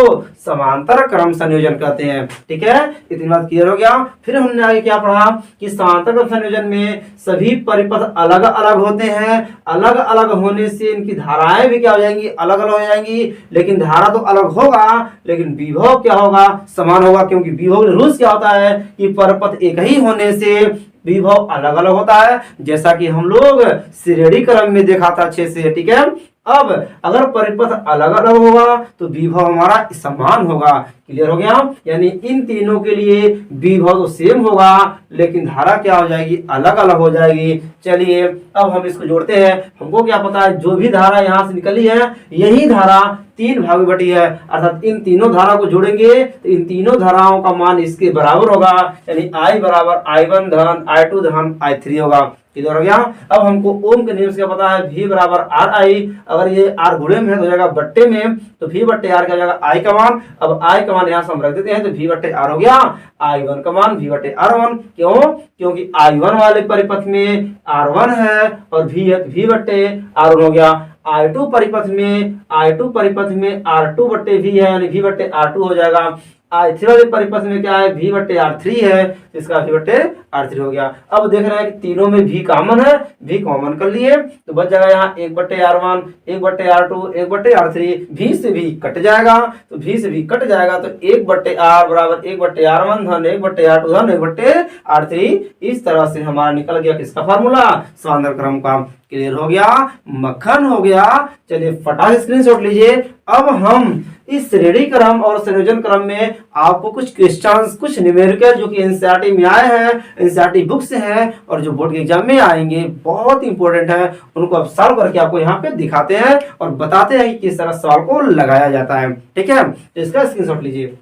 समांतर क्रम संयोजन कहते हैं। ठीक है, इतनी बात क्लियर हो गया। फिर हमने आगे क्या पढ़ा कि समांतर क्रम संयोजन में सभी परिपथ अलग अलग होते हैं। अलग अलग होने से इनकी धाराएं भी क्या हो जाएंगी, अलग अलग हो जाएंगी। लेकिन धारा तो अलग होगा, लेकिन विभव क्या होगा, समान होगा। क्योंकि विभव रूल्स क्या होता है कि परिपथ एक ही होने से विभव अलग अलग होता है, जैसा कि हम लोग श्रेणी क्रम में देखा था अच्छे से। ठीक है, अब अगर परिपथ अलग अलग होगा तो विभव हमारा समान होगा। क्लियर हो गया, यानी इन तीनों के लिए विभव तो सेम होगा, लेकिन धारा क्या हो जाएगी, अलग अलग हो जाएगी। चलिए अब हम इसको जोड़ते हैं। हमको क्या पता है, जो भी धारा यहाँ से निकली है यही धारा 3 भाग में बटी है, अर्थात इन तीनों धारा को जोड़ेंगे तो इन तीनों धाराओं का मान इसके बराबर होगा, यानी I बराबर I1 धन I2 धन I3 होगा। क्लियर हो गया। अब हमको ओम के नियम से क्या पता है, V बराबर RI। अगर ये R गुणे में है तो हो जाएगा बट्टे में, तो V बट्टे R क्या हो जाएगा, I का मान। अब I का मान यहाँ से हम रख देते हैं, तो V बट्टे R हो गया। I1 का मान V बट्टे R1। क्यों? क्योंकि I1 वाले परिपथ में R1 है और V है, V बट्टे R1 हो गया। I2 परिपथ में R2 बट्टे V है, यानी V बट्टे R2 हो जाएगा। I3 वाले परिपथ में क्या है, V बट्टे R3 है, इसका V बट्टे R3 हो गया। अब देख रहे हैं कि तीनों में V कॉमन है, V कॉमन कर लिए तो बच जाएगा यहाँ 1 बट्टे R1, 1 बट्टे R2, 1 बट्टे R3। V से V कट जाएगा, तो V से V कट जाएगा तो 1 बट्टे R बराबर 1 बट्टे R1 धन 1 बट्टे R2 धन 1 बट्टे R3। इस तरह से हमारा निकल गया किसका फार्मूला, समांतर क्रम का। क्लियर हो गया, मक्खन हो गया। चलिए फटाफट स्क्रीनशॉट लीजिए। अब हम इस श्रेणी क्रम और संयोजन क्रम में आपको कुछ क्वेश्चंस, कुछ न्यूमेरिकल जो कि एनसीईआरटी में आए हैं, एनसीईआरटी बुक से हैं और जो बोर्ड के एग्जाम में आएंगे, बहुत इंपॉर्टेंट है, उनको अब सॉल्व करके आपको यहाँ पे दिखाते हैं और बताते हैं कि किस तरह सवाल को लगाया जाता है। ठीक है, तो इसका स्क्रीनशॉट लीजिए।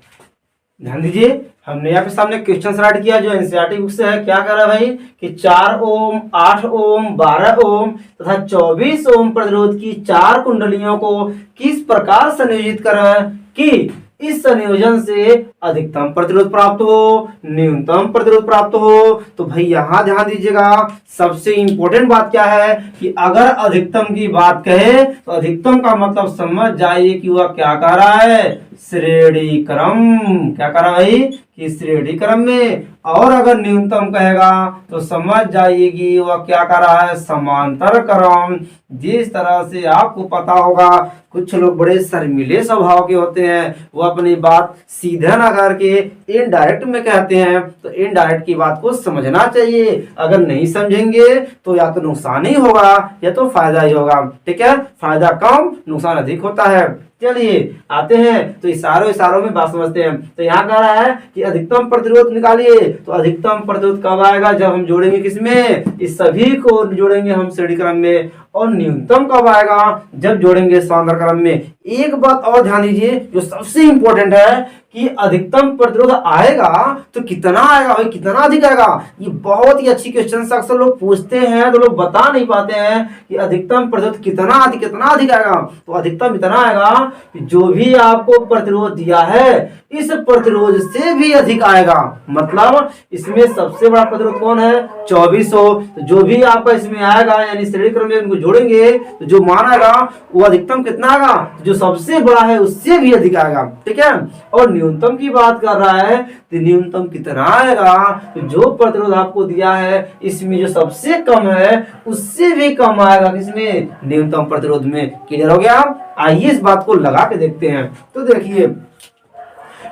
ध्यान दीजिए, हमने यहाँ पे सामने क्वेश्चन राइट किया जो एनसीईआरटी बुक से है। क्या कर रहा है भाई कि 4 ओम, 8 ओम, 12 ओम तथा 24 ओम प्रतिरोध की 4 कुंडलियों को किस प्रकार संयोजित कर रहा है कि इस संयोजन से अधिकतम प्रतिरोध प्राप्त हो, न्यूनतम प्रतिरोध प्राप्त हो। तो भाई यहां ध्यान दीजिएगा, सबसे इंपॉर्टेंट बात क्या है कि अगर अधिकतम की बात कहे तो अधिकतम का मतलब समझ जाइए कि वह क्या कर रहा है, श्रेणी क्रम। क्या कर रहा है भाई कि श्रेणी क्रम में। और अगर न्यूनतम कहेगा तो समझ जाइए कि वह क्या कर रहा है, समांतर क्रम। जिस तरह से आपको पता होगा कुछ लोग बड़े शर्मीले स्वभाव के होते हैं, वो अपनी बात सीधा ना करके इनडायरेक्ट में कहते हैं, तो इनडायरेक्ट की बात को समझना चाहिए। अगर नहीं समझेंगे तो या तो नुकसान ही होगा या तो फायदा ही होगा। ठीक है, फायदा कम नुकसान अधिक होता है। चलिए आते हैं तो इशारों में बात समझते हैं। तो यहाँ कह रहा है कि अधिकतम प्रतिरोध निकालिए। तो अधिकतम प्रतिरोध कब आएगा, जब हम जोड़ेंगे किसमें, इस सभी को जोड़ेंगे हम श्रेणी क्रम में। और न्यूनतम कब आएगा, जब जोड़ेंगे समांतर क्रम में। एक बात और ध्यान दीजिए जो सबसे इंपॉर्टेंट है कि अधिकतम प्रतिरोध आएगा तो कितना आएगा भाई, कितना अधिक आएगा। ये बहुत ही अच्छी क्वेश्चन अक्सर लोग पूछते हैं तो लोग बता नहीं पाते हैं कि अधिकतम प्रतिरोध कितना अधिक आएगा। तो अधिकतम इतना आएगा कि जो भी आपको प्रतिरोध दिया है इस प्रतिरोध से भी अधिक आएगा। मतलब इसमें सबसे बड़ा प्रतिरोध कौन है, 2400। तो जो भी आपका इसमें आएगा यानी श्रेणी क्रम में इनको जोड़ेंगे तो जो मान आएगा वो अधिकतम कितना आएगा, जो सबसे बड़ा है उससे भी अधिक आएगा। ठीक है, और न्यूनतम की बात कर रहा है तो न्यूनतम कितना आएगा, तो जो प्रतिरोध आपको दिया है इसमें जो सबसे कम है उससे भी कम आएगा किसमें, न्यूनतम प्रतिरोध में। क्लियर हो गया। आइए इस बात को लगा के देखते हैं। तो देखिए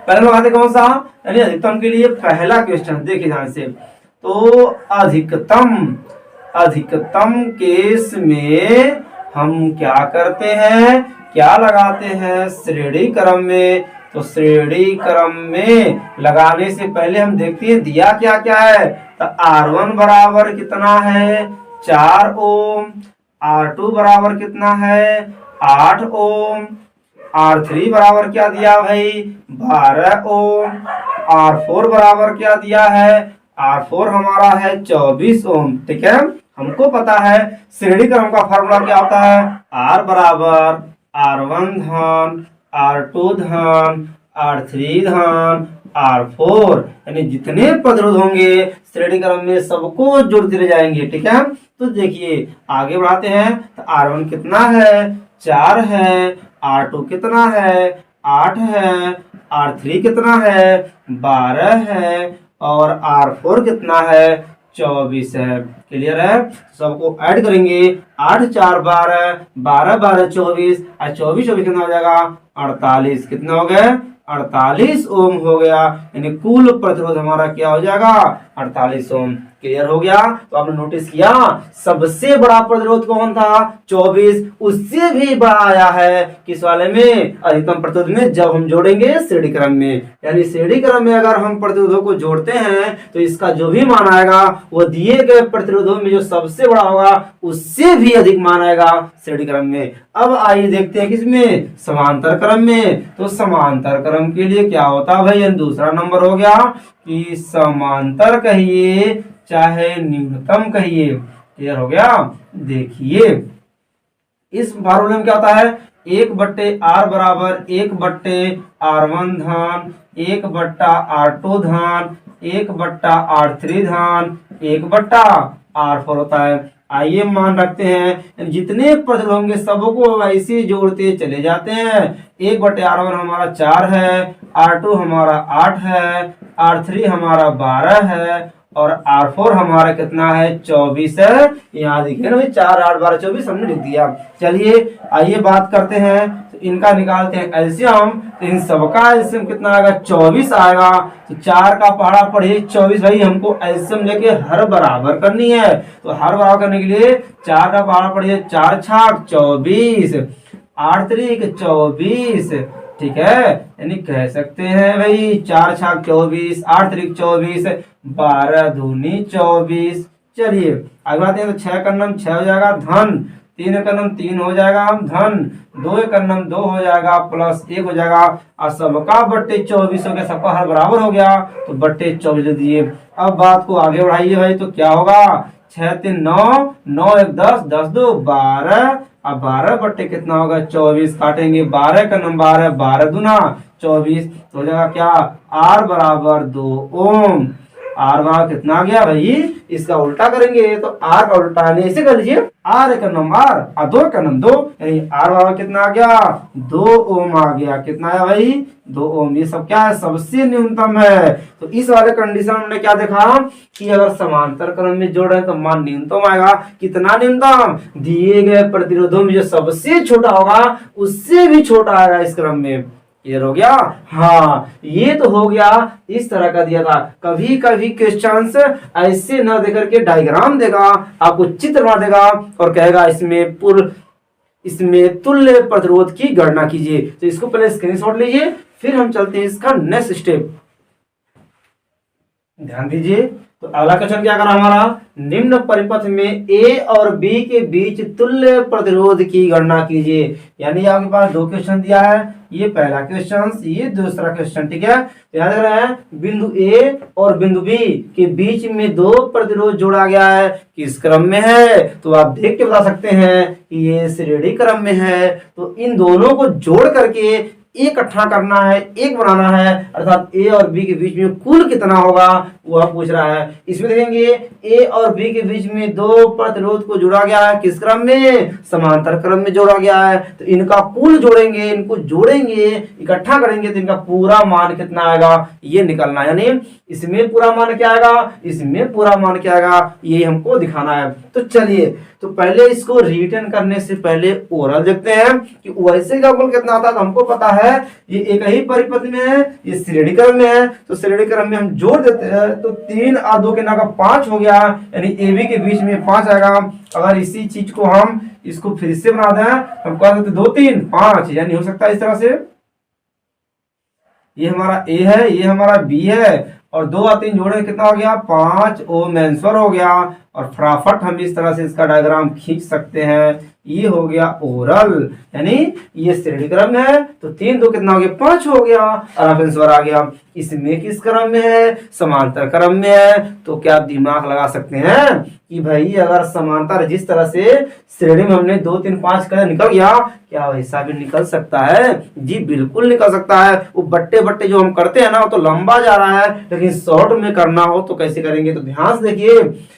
पहले लगाते कौन सा, यानी अधिकतम के लिए पहला क्वेश्चन देखिए ध्यान से। तो अधिकतम केस में हम क्या करते हैं, क्या लगाते हैं, श्रेणी क्रम में। तो श्रेणी क्रम में लगाने से पहले हम देखते हैं दिया क्या क्या है। तो R1 बराबर कितना है, 4 ओम। R2 बराबर कितना है, 8 ओम। R3 बराबर क्या दिया भाई, 12 ओम। R4 बराबर क्या दिया है, R4 हमारा है 24 ओम। ठीक है, हमको पता है श्रेणी क्रम का फॉर्मूला क्या होता है, R बराबर R1 धन R2 धन R3 धन R4, यानी जितने प्रतिरोध होंगे श्रेणी क्रम में सबको जोड़ते रह जाएंगे। ठीक है, तो देखिए आगे बढ़ाते हैं। तो R1 कितना है, 4 है। R2 कितना है, 8 है। R3 कितना है, 12 है। और R4 कितना है, 24 है। क्लियर है, सबको ऐड करेंगे। 8 4 12, 12 12 24, और 24 24 कितना हो जाएगा, 48। कितना हो गए, 48 ओम हो गया। यानी कुल प्रतिरोध हमारा क्या हो जाएगा, 48 ओम। क्लियर हो गया। तो आपने नोटिस किया सबसे बड़ा प्रतिरोध कौन था, 24। उससे भी बड़ा आया है किस वाले में, अधिकतम प्रतिरोध में, जब हम जोड़ेंगे श्रेणी क्रम में। यानी श्रेणी क्रम में अगर हम प्रतिरोधों को जोड़ते हैं तो इसका जो भी मान आएगा वो दिए गए प्रतिरोधों में जो सबसे बड़ा होगा उससे भी अधिक मान आएगा श्रेणी क्रम में। अब आइए देखते हैं किसमें, समांतर क्रम में। तो समांतर क्रम के लिए क्या होता है भाई, दूसरा नंबर हो गया कि समांतर कहिए चाहे न्यूनतम कहिए। क्लियर हो गया। देखिए इस फार्मूले में क्या होता है, 1/R बराबर 1/R1 धन 1/R2 धन 1/R3 धन 1/R4 होता है। आइए मान रखते हैं जितने प्रतिरोध होंगे सबको ऐसे जोड़ते चले जाते हैं। 1/R1 हमारा 4 है, R2 हमारा 8 है, R3 हमारा 12 है, और R4 हमारा कितना है, 24 है। यहाँ देखिए ना भाई, 4 8 12 24 हमने लिख दिया। चलिए आइए बात करते हैं, तो इनका निकालते हैं एलसीएम। तो इन सबका एलसीएम कितना आएगा, 24 आएगा। तो 4 का पहाड़ा पढ़िए 24, भाई हमको एलसीएम लेके हर बराबर करनी है। तो हर बराबर करने के लिए 4 का पहाड़ा पढ़िए, 4 छाक 24, 8 त्रिक 24। ठीक है, यानी कह सकते हैं भाई 4 छाक 24, 8 त्रिक 24, 12 दूनी 24। चलिए आगे बढ़ते हैं। तो 6 का नम 6 हो जाएगा धन, 3 का नम 3 हो जाएगा धन, 2 का नम 2 हो जाएगा प्लस 1 हो जाएगा। और सबका बट्टे 24 हो गया, सबका हर बराबर हो गया तो बट्टे 24 दे दिए। अब बात को आगे बढ़ाइए भाई, तो क्या होगा, 6 3 9, 9 1 10, 10 2 12। अब 12 बट्टे कितना होगा 24, काटेंगे 12 का नंबर है 12 दूना 24, तो हो जाएगा क्या R बराबर 2 ओम। आर बराबर कितना आ गया भाई, इसका उल्टा करेंगे तो आर का उल्टा यानी ऐसे कर लीजिए, आर एक नंबर आर, दो का नंबर दो, यानी आर बराबर कितना आ गया 2 ओम आ गया। कितना आया भाई 2 ओम। ये सब क्या है सबसे न्यूनतम है। तो इस वाले कंडीशन में क्या देखा कि अगर समांतर क्रम में जोड़ रहे तो मान न्यूनतम आएगा। कितना न्यूनतम, दिए गए प्रतिरोधों में जो सबसे छोटा होगा उससे भी छोटा आएगा इस क्रम में। क्लियर हो गया। हाँ ये तो हो गया, इस तरह का दिया था। कभी कभी क्वेश्चंस ऐसे न देकर के डायग्राम देगा, आपको चित्र बना देगा और कहेगा इसमें तुल्य प्रतिरोध की गणना कीजिए। तो इसको पहले स्क्रीनशॉट लीजिए, फिर हम चलते हैं इसका नेक्स्ट स्टेप। ध्यान दीजिए। तो अगला क्वेश्चन क्या करा हमारा, निम्न परिपथ में ए और बी के बीच तुल्य प्रतिरोध की गणना कीजिए। यानी आपके पास दो क्वेश्चन दिया है, ये पहला क्वेश्चन, ये दूसरा क्वेश्चन। ठीक है, तो याद रख रहे हैं बिंदु ए और बिंदु बी के बीच में दो प्रतिरोध जोड़ा गया है, किस क्रम में है, तो आप देख के बता सकते हैं कि ये श्रेणी क्रम में है। तो इन दोनों को जोड़ करके इकट्ठा करना है, एक बनाना है, अर्थात ए और बी के बीच में कुल कितना होगा वह पूछ रहा है। इसमें देखेंगे ए और बी के बीच में दो प्रतिरोध को जोड़ा गया है, किस क्रम में, समांतर क्रम में जोड़ा गया है। तो इनका कुल जोड़ेंगे, इनको जोड़ेंगे, इकट्ठा करेंगे तो इनका पूरा मान कितना आएगा ये निकलना, यानी इसमें पूरा मान क्या आएगा, इसमें पूरा मान क्या आएगा, ये हमको दिखाना है। तो चलिए, तो पहले इसको रिटर्न करने से पहले ओरल देखते हैं कि वैसे का कुल कितना आता है। तो हमको पता है ये एक ही परिपथ में है, ये श्रेणी क्रम में है, तो श्रेणी क्रम में हम जोड़ देते हैं तो 3 और 2 के नाम 5 हो गया, यानी ए बी के बीच में 5 आएगा। अगर इसी चीज को हम इसको फिर से बना दें, हम कह सकते 2 3 5, यानी हो सकता है इस तरह से, ये हमारा ए है, ये हमारा बी है, और 2 और 3 जोड़े कितना हो गया 5 ओम आंसर हो गया। और फटाफट हम इस तरह से इसका डायग्राम खींच सकते हैं। ये हो गया ओरल, यानी ये श्रेणी क्रम है, तो 3 2 कितना हो गया 5 हो गया, और आंसर आ गया। इसमें किस क्रम में है, समांतर क्रम में है। तो क्या आप दिमाग लगा सकते हैं कि भाई अगर समांतर जिस तरह से श्रेणी में हमने 2 3 5 कर निकल गया, क्या वैसा भी निकल सकता है, जी बिल्कुल निकल सकता है। वो बट्टे बट्टे जो हम करते हैं ना वो तो लंबा जा रहा है, लेकिन शॉर्ट में करना हो तो कैसे करेंगे, तो ध्यान से देखिए।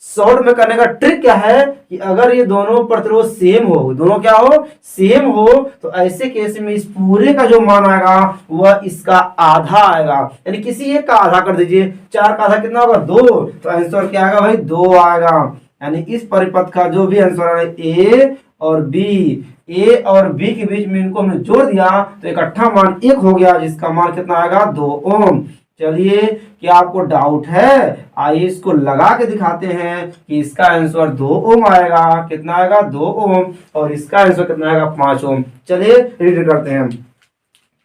शॉर्ट में करने का ट्रिक क्या है कि अगर ये दोनों प्रतिरोध सेम हो, दोनों क्या हो सेम हो, तो ऐसे केस में इस पूरे का जो मान आएगा वह इसका आधा आएगा, यानी किसी एक का आधा कर दीजिए। 4 का आधा कितना होगा 2, तो आंसर क्या आएगा भाई 2 आएगा। यानी इस परिपथ का जो भी आंसर है ए और बी के बीच में इनको हमने जोड़ दिया तो इकट्ठा मान 1 हो गया, जिसका मान कितना आएगा 2 ओम। चलिए, क्या आपको डाउट है, आइए इसको लगा के दिखाते हैं कि इसका आंसर 2 ओम आएगा। कितना आएगा 2 ओम, और इसका आंसर कितना आएगा 5 ओम। चलिए रीड करते हैं।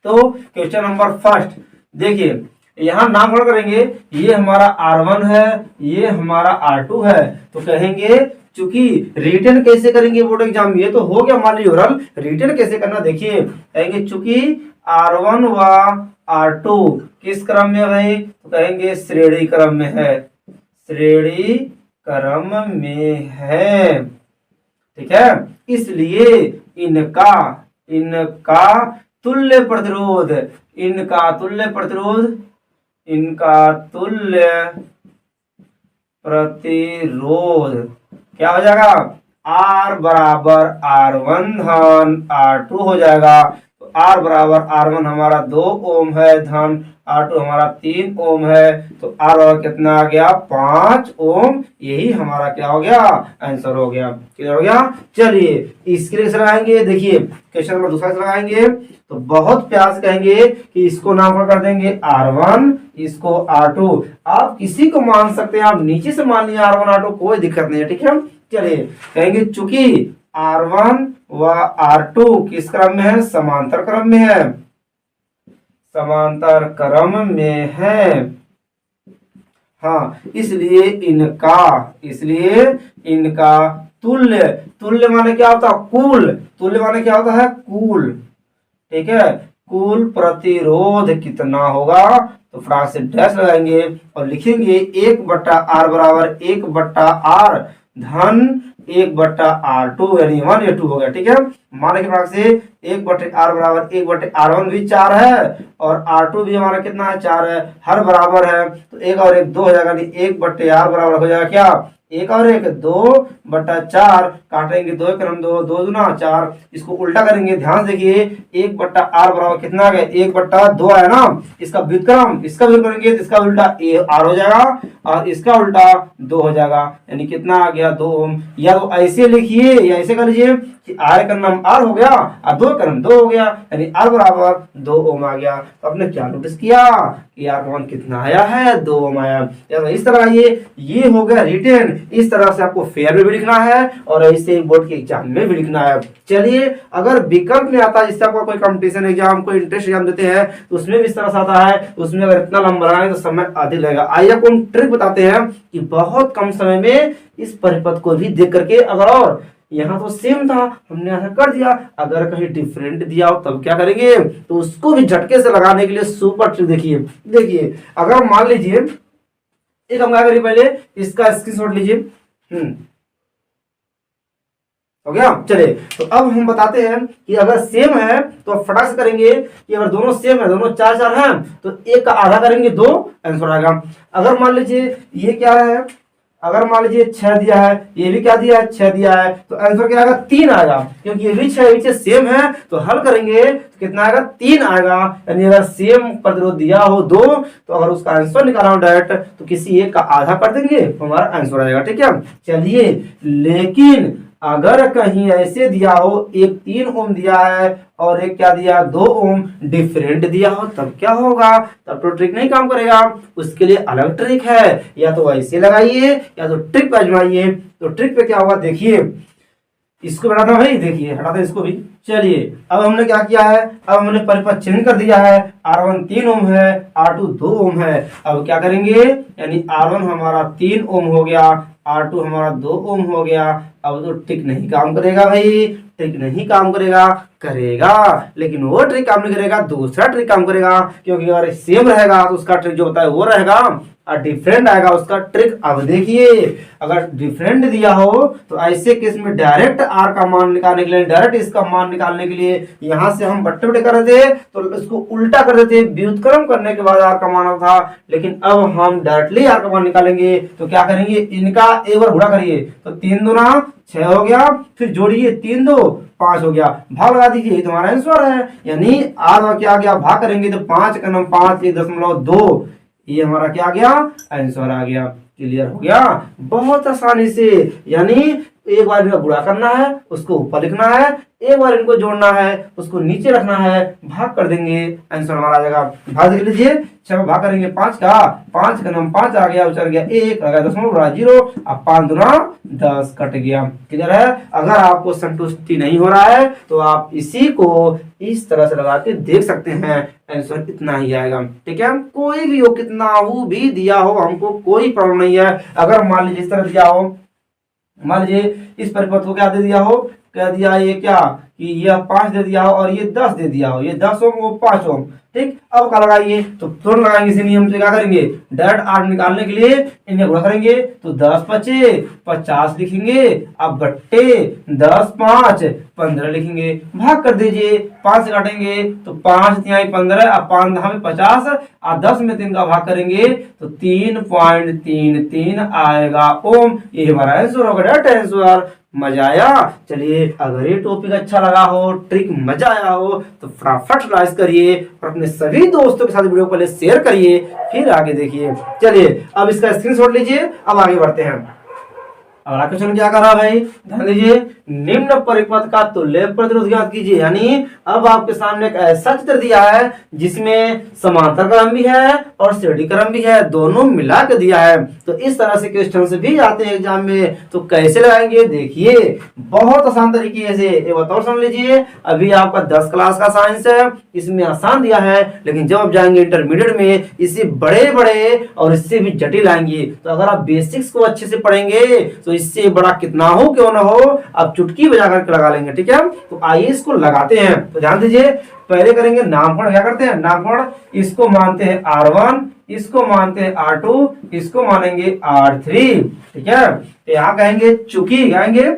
तो क्वेश्चन नंबर फर्स्ट देखिए, यहाँ नामकरण करेंगे, ये हमारा R1 है, ये हमारा R2 है। तो कहेंगे चूंकि रिटर्न कैसे करेंगे बोर्ड एग्जाम, ये तो हो गया मान लीजिए ओरल, रिटर्न कैसे करना देखिए। कहेंगे चूंकि R1 व R2 किस क्रम में है भाई, तो कहेंगे श्रेणी क्रम में है, श्रेणी क्रम में है। ठीक है, इसलिए इनका तुल्य प्रतिरोध, इनका तुल्य प्रतिरोध क्या हो जाएगा, R बराबर R1 धन R2 हो जाएगा। तो R बराबर R1 हमारा 2 ओम है धन R2 हमारा 3 ओम है, तो R बराबर कितना आ गया 5 ओम। यही हमारा क्या हो गया आंसर हो गया। क्लियर हो गया। चलिए इसके लिए लगाएंगे, देखिए क्वेश्चन नंबर दूसरा से लगाएंगे तो बहुत प्यार से कहेंगे कि इसको नामकरण कर देंगे R1, इसको R2। आप किसी को मान सकते हैं, आप नीचे से मान लीजिए R1 R2, कोई दिक्कत नहीं है। ठीक है, चलिए कहेंगे चूंकि R1 व R2 किस क्रम में है, समांतर क्रम में है, समांतर क्रम में है। हाँ, इसलिए इनका तुल्य माने क्या होता है कुल, तुल्य माने क्या होता है कुल। ठीक है, कुल प्रतिरोध कितना होगा, तो फटाक से डैश लगाएंगे और लिखेंगे 1/r बराबर 1/r धन 1/r2 यानी 1/2 हो गया। ठीक है, मान के फटाक से 1/r बराबर 1/r1 भी 4 है और r2 भी हमारा कितना है 4 है, हर बराबर है तो 1 और 1 2 हो जाएगा, 1/r बराबर हो जाएगा क्या 1 और 1 2/4, काटेंगे 2 क्रम 2 2 दूना 4, इसको उल्टा करेंगे, ध्यान से देखिए 1/r बराबर कितना आ गया 1/2 है ना, इसका व्युत्क्रम इसका व्युत्क्रम करेंगे तो इसका उल्टा r हो जाएगा और इसका उल्टा 2 हो जाएगा, यानी कितना आ गया 2 ओम। या तो ऐसे लिखिए या ऐसे कर लीजिए कि r का नाम r हो गया और 2 का नाम 2 हो गया, यानी r बराबर 2 ओम आ गया। तो आपने क्या नोटिस किया कि r का मान कितना आया है 2 ओम आया। या इस तरह ये हो गया रिटेन, इस तरह से आपको फेयर में भी लिखना है और ऐसे बोर्ड के एग्जाम में भी लिखना है। चलिए, अगर विकल्प में आता है जिससे आपको कोई कंपटीशन एग्जाम कोई इंट्रेंस एग्जाम देते हैं तो उसमें भी इस तरह से आता है, उसमें अगर इतना लंबा बनाए तो समय अधिक लगेगा। आइए आपको हम ट्रिक बताते हैं कि बहुत कम समय में इस परिपथ को भी देख करके, अगर और यहाँ तो सेम था हमने ऐसा कर दिया, अगर कहीं डिफरेंट दिया हो तब क्या करेंगे, तो उसको भी झटके से लगाने के लिए सुपर ट्रिक देखिए अगर मान लीजिए एक हम क्या करिए पहले इसका स्क्रीनशॉट लीजिए, हो गया। चलिए, तो अब हम बताते हैं कि अगर सेम है तो फटाक से करेंगे कि अगर दोनों सेम है, दोनों 4 4 हैं तो एक का आधा करेंगे 2 आंसर आएगा। अगर मान लीजिए ये क्या है, अगर मान लीजिए 6 दिया है, ये भी क्या दिया है 6 दिया है, तो आंसर क्या आएगा 3 आएगा, क्योंकि ये भी 6 सेम है तो हल करेंगे तो कितना आएगा 3 आएगा। यानी अगर सेम प्रतिरोध दिया हो 2 तो अगर उसका आंसर निकालना हो डायरेक्ट तो किसी एक का आधा कर देंगे तो हमारा आंसर आएगा। ठीक है, चलिए, लेकिन अगर कहीं ऐसे दिया हो एक 3 ओम दिया है और एक क्या दिया 2 ओम डिफरेंट दिया हो तब क्या होगा, तब तो ट्रिक नहीं काम करेगा, उसके लिए अलग ट्रिक है, या तो ऐसे लगाइए या तो ट्रिक पे आजमाइए। तो ट्रिक पे क्या होगा देखिए, इसको हटाना भाई, देखिए हटाते इसको भी। चलिए, अब हमने क्या किया है, अब हमने परिपथ चेंज कर दिया है, R1 3 ओम है, R2 2 ओम है। अब क्या करेंगे, यानी R1 हमारा 3 ओम हो गया, R2 हमारा 2 ओम हो गया। अब तो ट्रिक नहीं काम करेगा भाई, ट्रिक नहीं काम करेगा, लेकिन वो ट्रिक काम नहीं करेगा, दूसरा ट्रिक काम करेगा, क्योंकि अगर सेम रहेगा तो उसका ट्रिक जो होता है वो रहेगा और डिफरेंट आएगा उसका ट्रिक। अब देखिए, अगर डिफरेंट दिया हो तो ऐसे केस में डायरेक्ट r का मान निकालने के लिए, डायरेक्ट इसका मान निकालने के लिए यहां से हम बट्टे बट्टे कर देते तो इसको उल्टा कर देते, व्युत्क्रम करने के बाद r का मान आता था, लेकिन अब हम डायरेक्टली r का मान निकालेंगे तो क्या करेंगे, इनका एक बार गुणा करिए तो 3 दूना 6 हो गया, फिर जोड़िए 3 2 5 हो गया, भाग लगा दीजिए, तुम्हारा आंसर है। यानी r क्या गया, भाग करेंगे तो 5 का नाम 5 1.2, ये हमारा क्या आ गया आंसर आ गया। क्लियर हो गया बहुत आसानी से। यानी एक बार इनका गुणा करना है उसको ऊपर लिखना है, एक बार इनको जोड़ना है उसको नीचे रखना है, भाग कर देंगे आंसर हमारा आ जाएगा। भाग देख लीजिए, 6 में भाग करेंगे 5 का नाम 5 आ गया, उचर गया 1 लगा 0, अब 5 दूना 10 कट गया। क्लियर है। अगर आपको संतुष्टि नहीं हो रहा है तो आप इसी को इस तरह से लगा के देख सकते हैं, आंसर इतना ही आएगा। ठीक है, कोई भी हो, कितना हो भी दिया हो हमको कोई प्रॉब्लम नहीं है। अगर मान लीजिए इस तरह दिया हो, मान लीजिए इस परिपथ को क्या दे दिया हो, क्या दिया ये क्या कि यह 5 दे दिया हो और ये 10 दे दिया हो, ये 10 ओम वो 5 ओम। ठीक, अब क्या लगाइए तो तुरंत लगाएंगे, इसी नियम से क्या करेंगे, डायरेक्ट r निकालने के लिए इन्हें गुणा करेंगे तो 10 5 50 लिखेंगे, अब बट्टे 10 5 15 लिखेंगे, भाग कर दीजिए, 5 से काटेंगे तो 5 3 15, अब 5 में 50 और 10 में 3 का भाग करेंगे तो 3.33 आएगा ओम। ये हमारा आंसर होगा, डायरेक्ट आंसर। मजा आया। चलिए, अगर ये टॉपिक अच्छा लगा हो, ट्रिक मजा आया हो तो फटाफट लाइक करिए और अपने सभी दोस्तों के साथ वीडियो को पहले शेयर करिए, फिर आगे देखिए। चलिए, अब इसका स्क्रीनशॉट लीजिए, अब आगे बढ़ते हैं। अगला क्वेश्चन क्या कर रहा भाई, ध्यान दीजिए, निम्न परिपथ का तुल्य प्रतिरोध ज्ञात कीजिए। यानी अब आपके सामने एक ऐसा चित्र दिया है जिसमें समांतर क्रम भी है और श्रेणी क्रम भी है, दोनों मिला के दिया है। तो इस तरह से क्वेश्चन से भी आते हैं एग्जाम में, तो कैसे लगाएंगे देखिए, बहुत आसान तरीके से। एक बताओ समझ लीजिए, अभी आपका 10 क्लास का साइंस है, इसमें आसान दिया है, लेकिन जब आप जाएंगे इंटरमीडिएट में इससे बड़े बड़े और इससे भी जटिल आएंगे। तो अगर आप बेसिक्स को अच्छे से पढ़ेंगे तो इससे बड़ा कितना हो क्यों ना हो, अब चुटकी बजा करके लगा लेंगे। ठीक है, तो आइए इसको लगाते हैं। तो ध्यान दीजिए, पहले करेंगे नामकरण। क्या करते हैं नामकरण, इसको मानते हैं R1, इसको मानते हैं R2, इसको मानेंगे R3। ठीक है, तो यहाँ कहेंगे चूंकि, कहेंगे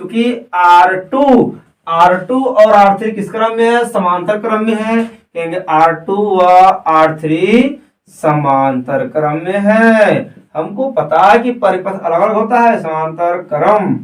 चूंकि R2 और R3 किस क्रम में है, समांतर क्रम में है, कहेंगे R2 व R3 समांतर क्रम में है। हमको पता है कि परिपथ अलग अलग होता है, समांतर क्रम।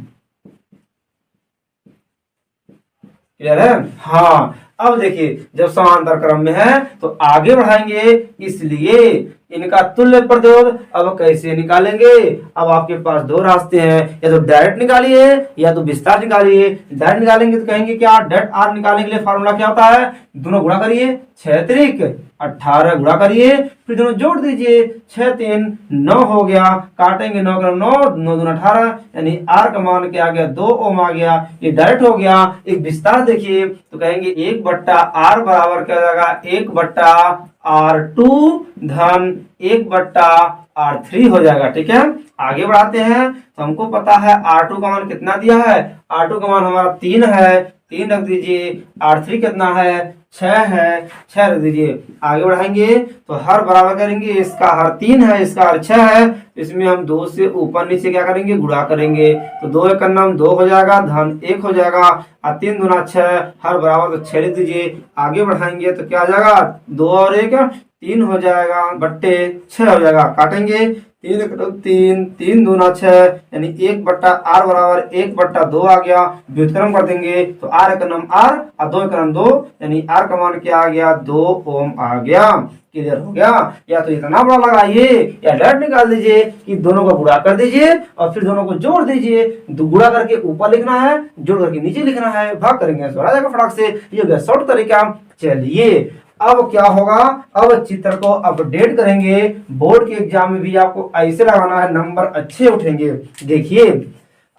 क्लियर है? हाँ, अब देखिए जब समांतर क्रम में है तो आगे बढ़ाएंगे, इसलिए इनका तुल्य प्रतिरोध अब कैसे निकालेंगे। अब आपके पास दो रास्ते हैं, या तो डायरेक्ट निकालिए या तो विस्तार निकालिए। डायरेक्ट निकालेंगे तो कहेंगे क्या, डेट आर निकालने के लिए फार्मूला क्या होता है, दोनों गुणा करिए, 6 त्रिक 18 गुणा करिए, फिर दोनों जोड़ दीजिए, 6 3 9 हो गया, काटेंगे 9 × 9 9 दूना 18, यानी आर का मान क्या आ गया, 2 ओम आ गया। ये डायरेक्ट हो गया। एक विस्तार देखिए तो कहेंगे 1/r बराबर क्या हो जाएगा, 1/r2 धन 1/r3 हो जाएगा। ठीक है, आगे बढ़ाते हैं तो हमको पता है R2 का मान कितना दिया है, R2 का मान हमारा 3 है, 3 रख दीजिए। R3 कितना है, 6 है, 6 रख दीजिए। आगे बढ़ाएंगे तो हर बराबर करेंगे, इसका हर 3 है, इसका हर 6 है, इसमें हम 2 से ऊपर नीचे क्या करेंगे, गुणा करेंगे। तो 2 एक नाम 2 हो जाएगा, धन 1 हो जाएगा, और 3 दूना 6, हर बराबर तो 6 लिख दीजिए। आगे बढ़ाएंगे तो क्या आ जाएगा, 2 और 1 3 हो जाएगा, बट्टे 6 हो जाएगा, काटेंगे 3 3 दूना 6, यानी 1/r बराबर 1/2 आ गया। व्युत्क्रम कर देंगे तो r का नाम r और 2 का नाम 2, यानी r का मान क्या आ गया, 2 ओम आ गया। क्लियर हो गया? या तो इतना बड़ा लगाइए या डायरेक्ट निकाल दीजिए कि दोनों का गुणा कर दीजिए और फिर दोनों को जोड़ दीजिए। गुणा करके ऊपर लिखना है, जोड़ करके नीचे लिखना है, भाग करेंगे तो आ जाएगा फटाक से। ये हो गया शॉर्ट तरीका। चलिए अब क्या होगा, अब चित्र को अपडेट करेंगे। बोर्ड के एग्जाम में भी आपको ऐसे लगाना है, नंबर अच्छे उठेंगे। देखिए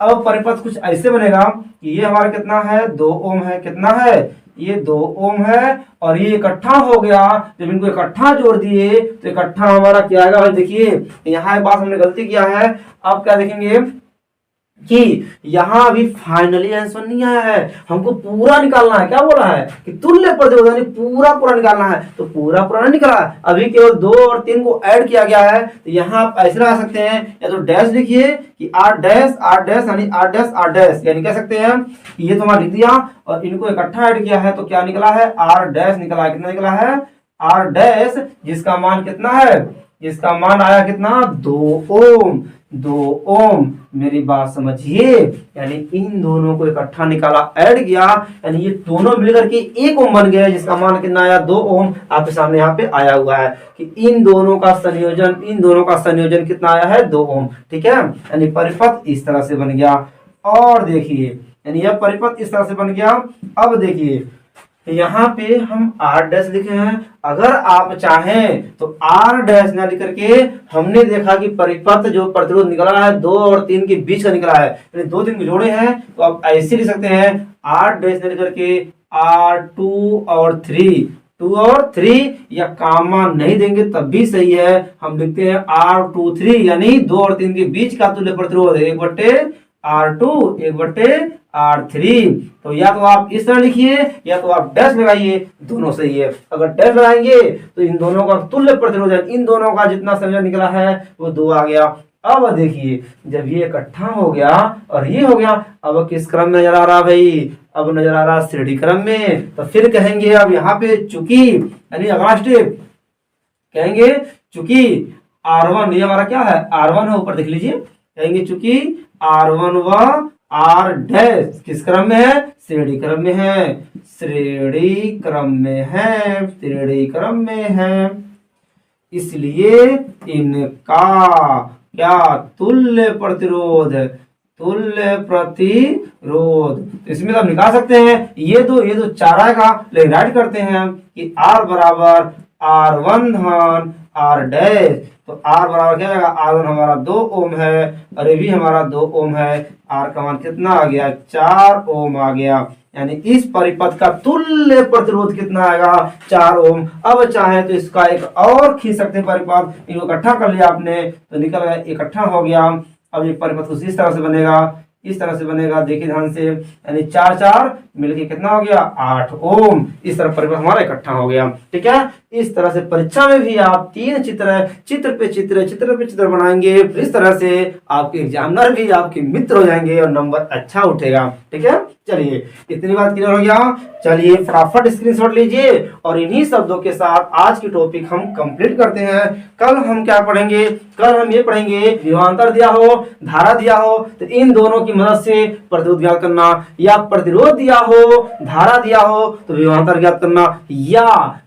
अब परिपथ कुछ ऐसे बनेगा कि ये हमारा कितना है, 2 ओम है, कितना है, ये 2 ओम है, और ये इकट्ठा हो गया। जब इनको इकट्ठा जोड़ दिए तो इकट्ठा हमारा क्या आएगा, देखिए यहाँ बात हमने गलती किया है। अब क्या देखेंगे कि यहाँ अभी फाइनली आंसर नहीं आया है, हमको पूरा निकालना है। क्या बोला है कि तुल्य प्रतिरोध, यानी पूरा निकालना है, तो पूरा नहीं निकला, अभी केवल 2 और 3 को ऐड किया गया है। तो यहाँ आप ऐसे लगा सकते हैं, या तो डैश लिखिए कि r डैश यानी r डैश, यानी कह सकते हैं कि ये तो हमारा लिख दिया और इनको इकट्ठा ऐड किया है तो क्या निकला है, r डैश निकला है। कितना निकला है, r डैश, जिसका मान कितना है, जिसका मान आया कितना, 2 ओम। मेरी बात समझिए, यानी इन दोनों को इकट्ठा निकाला, ऐड किया, यानी ये दोनों मिलकर के 1 ओम बन गया, जिसका मान कितना आया, 2 ओम। आपके सामने यहाँ पे आया हुआ है कि इन दोनों का संयोजन कितना आया है, 2 ओम। ठीक है, यानी परिपथ इस तरह से बन गया। और देखिए यानी यह परिपथ इस तरह से बन गया। अब देखिए यहाँ पे हम r डैश लिखे हैं, अगर आप चाहें तो r डैश ना लिख करके, हमने देखा कि परिपथ जो प्रतिरोध निकला है 2 और 3 के बीच का निकला है, यानी 2 3 के जोड़े हैं, तो आप ऐसे लिख सकते हैं r डैश ना लिख करके r2 और 3 या कामा नहीं देंगे तब भी सही है। हम लिखते हैं R23, यानी 2 और 3 के बीच का तुल्य प्रतिरोध है 1/R2 1/R3। तो या तो आप इस तरह लिखिए या तो आप डैश लगाइए, दोनों सही है। अगर डैश लगाएंगे तो इन दोनों का तुल्य प्रतिरोध है, इन दोनों का जितना संयोजन निकला है वो 2 आ गया। अब देखिए जब ये इकट्ठा हो गया और ये हो गया, अब किस क्रम में नजर आ रहा भाई, अब नजर आ रहा श्रेणी क्रम में। तो फिर कहेंगे अब यहाँ पे चूंकि, यानी अगला स्टेप कहेंगे चूंकि R1, ये हमारा क्या है, R1 है, ऊपर देख लीजिए, कहेंगे चूंकि R1 व R डैश किस क्रम में है, श्रेणी क्रम में है, श्रेणी क्रम में है, इसलिए इनका क्या, तुल्य प्रतिरोध, इसमें आप निकाल सकते हैं। ये दो 4 आएगा, लेकिन राइट करते हैं कि R बराबर R1 धन R डैश। तो R बराबर क्या आएगा, R1 हमारा 2 ओम है और ये भी हमारा 2 ओम है, R का मान कितना आ गया, 4 ओम आ गया। यानी इस परिपथ का तुल्य प्रतिरोध कितना आएगा, 4 ओम। अब चाहे तो इसका एक और खींच सकते हैं परिपथ, इनको इकट्ठा कर लिया आपने तो निकल गया, इकट्ठा हो गया अब ये परिपथ कुछ इस तरह से बनेगा, इस तरह से बनेगा, देखिए ध्यान से, यानी 4 4 मिलके कितना हो गया 8 ओम। इस तरह परिपथ हमारा इकट्ठा हो गया। ठीक है, इस तरह से परीक्षा में भी आप 3 चित्र पे चित्र बनाएंगे। इस तरह से आपके एग्जामिनर भी आपके मित्र हो जाएंगे और नंबर अच्छा उठेगा। ठीक है, चलिए इतनी बात क्लियर हो गया। चलिए फटाफट स्क्रीनशॉट लीजिए और इन्हीं शब्दों के साथ आज की टॉपिक हम कंप्लीट करते हैं। कल हम क्या पढ़ेंगे, कल हम ये पढ़ेंगे विभवांतर दिया हो, धारा दिया हो तो इन दोनों की मदद से प्रतिरोध ज्ञात करना, या प्रतिरोध दिया हो, धारा दिया हो तो विभवांतर ज्ञात करना, या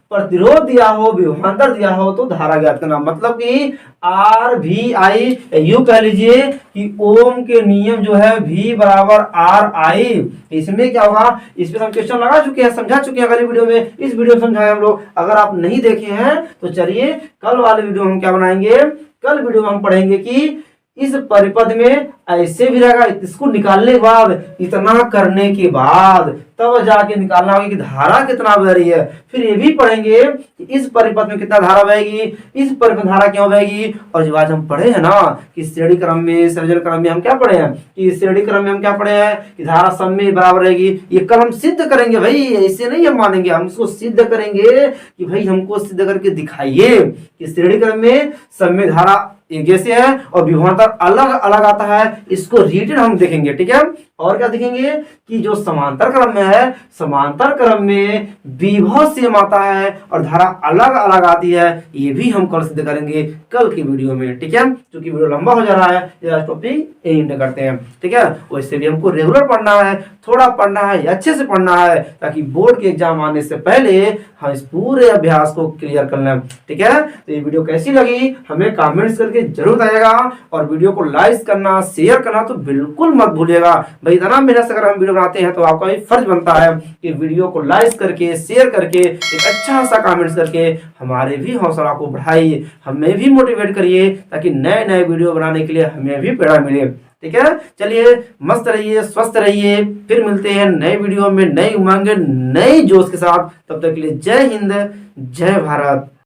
प्रतिरोध दिया हो, विभवांतर दिया हो तो धारा ज्ञात करना। मतलब कि आर भी आई, यू कह लीजिए कि ओम के नियम जो है V बराबर आर आई। इसमें क्या होगा, इस पे हम क्वेश्चन लगा चुके हैं, समझा चुके हैं अगली वीडियो में। इस वीडियो में समझाए हम लोग। अगर आप नहीं देखे हैं तो चलिए कल वाले वीडियो में हम क्या बनाएंगे, कल वीडियो में हम पढ़ेंगे कि इस परिपद में ऐसे भी रहेगा, इसको निकालने के बाद, इतना करने के बाद तब जाके निकालना होगा कि धारा कितना बह रही है। फिर ये भी पढ़ेंगे कि इस परिपथ में कितना धारा बहेगी, इस परिपथ में धारा क्यों बहेगी। और जो आज हम पढ़े हैं ना कि श्रेणी क्रम में, संयोजन क्रम में हम क्या पढ़े हैं कि श्रेणी क्रम में हम क्या पढ़े हैं कि धारा सब में बराबर रहेगी। ये कल हम सिद्ध करेंगे भाई, ऐसे नहीं हम मानेंगे, हम इसको सिद्ध करेंगे कि भाई हमको सिद्ध करके दिखाइए कि श्रेणी क्रम में सब में धारा एक जैसे है और विभवांतर अलग अलग आता है। इसको रिलेटेड हम देखेंगे। ठीक है, और क्या देखेंगे कि जो समांतर क्रम में है, समांतर क्रम में विभव सेम आता है और धारा अलग अलग आती है। ये भी हम कल सिद्ध करेंगे कल की वीडियो में। ठीक है, क्योंकि वीडियो लंबा हो जा रहा है, टॉपिक एंड करते हैं। ठीक है, वैसे भी हमको रेगुलर पढ़ना है, थोड़ा पढ़ना है, अच्छे से पढ़ना है, ताकि बोर्ड के एग्जाम आने से पहले हम इस पूरे अभ्यास को क्लियर कर लें। ठीक है, तो ये वीडियो कैसी लगी हमें कमेंट्स करके जरूर बताइएगा और वीडियो को लाइक करना, शेयर करना तो बिल्कुल मत भूलिएगा। भाई इतना मेहनत से अगर हम वीडियो बनाते हैं तो आपका भी फर्ज बनता है कि वीडियो को लाइक करके, शेयर करके, एक अच्छा सा कमेंट्स करके हमारे भी हौसला को बढ़ाइए, हमें भी मोटिवेट करिए, ताकि नए नए वीडियो बनाने के लिए हमें भी प्रेरणा मिले। ठीक है, चलिए मस्त रहिए, स्वस्थ रहिए, फिर मिलते हैं नए वीडियो में, नई उमंग, नई जोश के साथ। तब तक के लिए जय हिंद, जय भारत।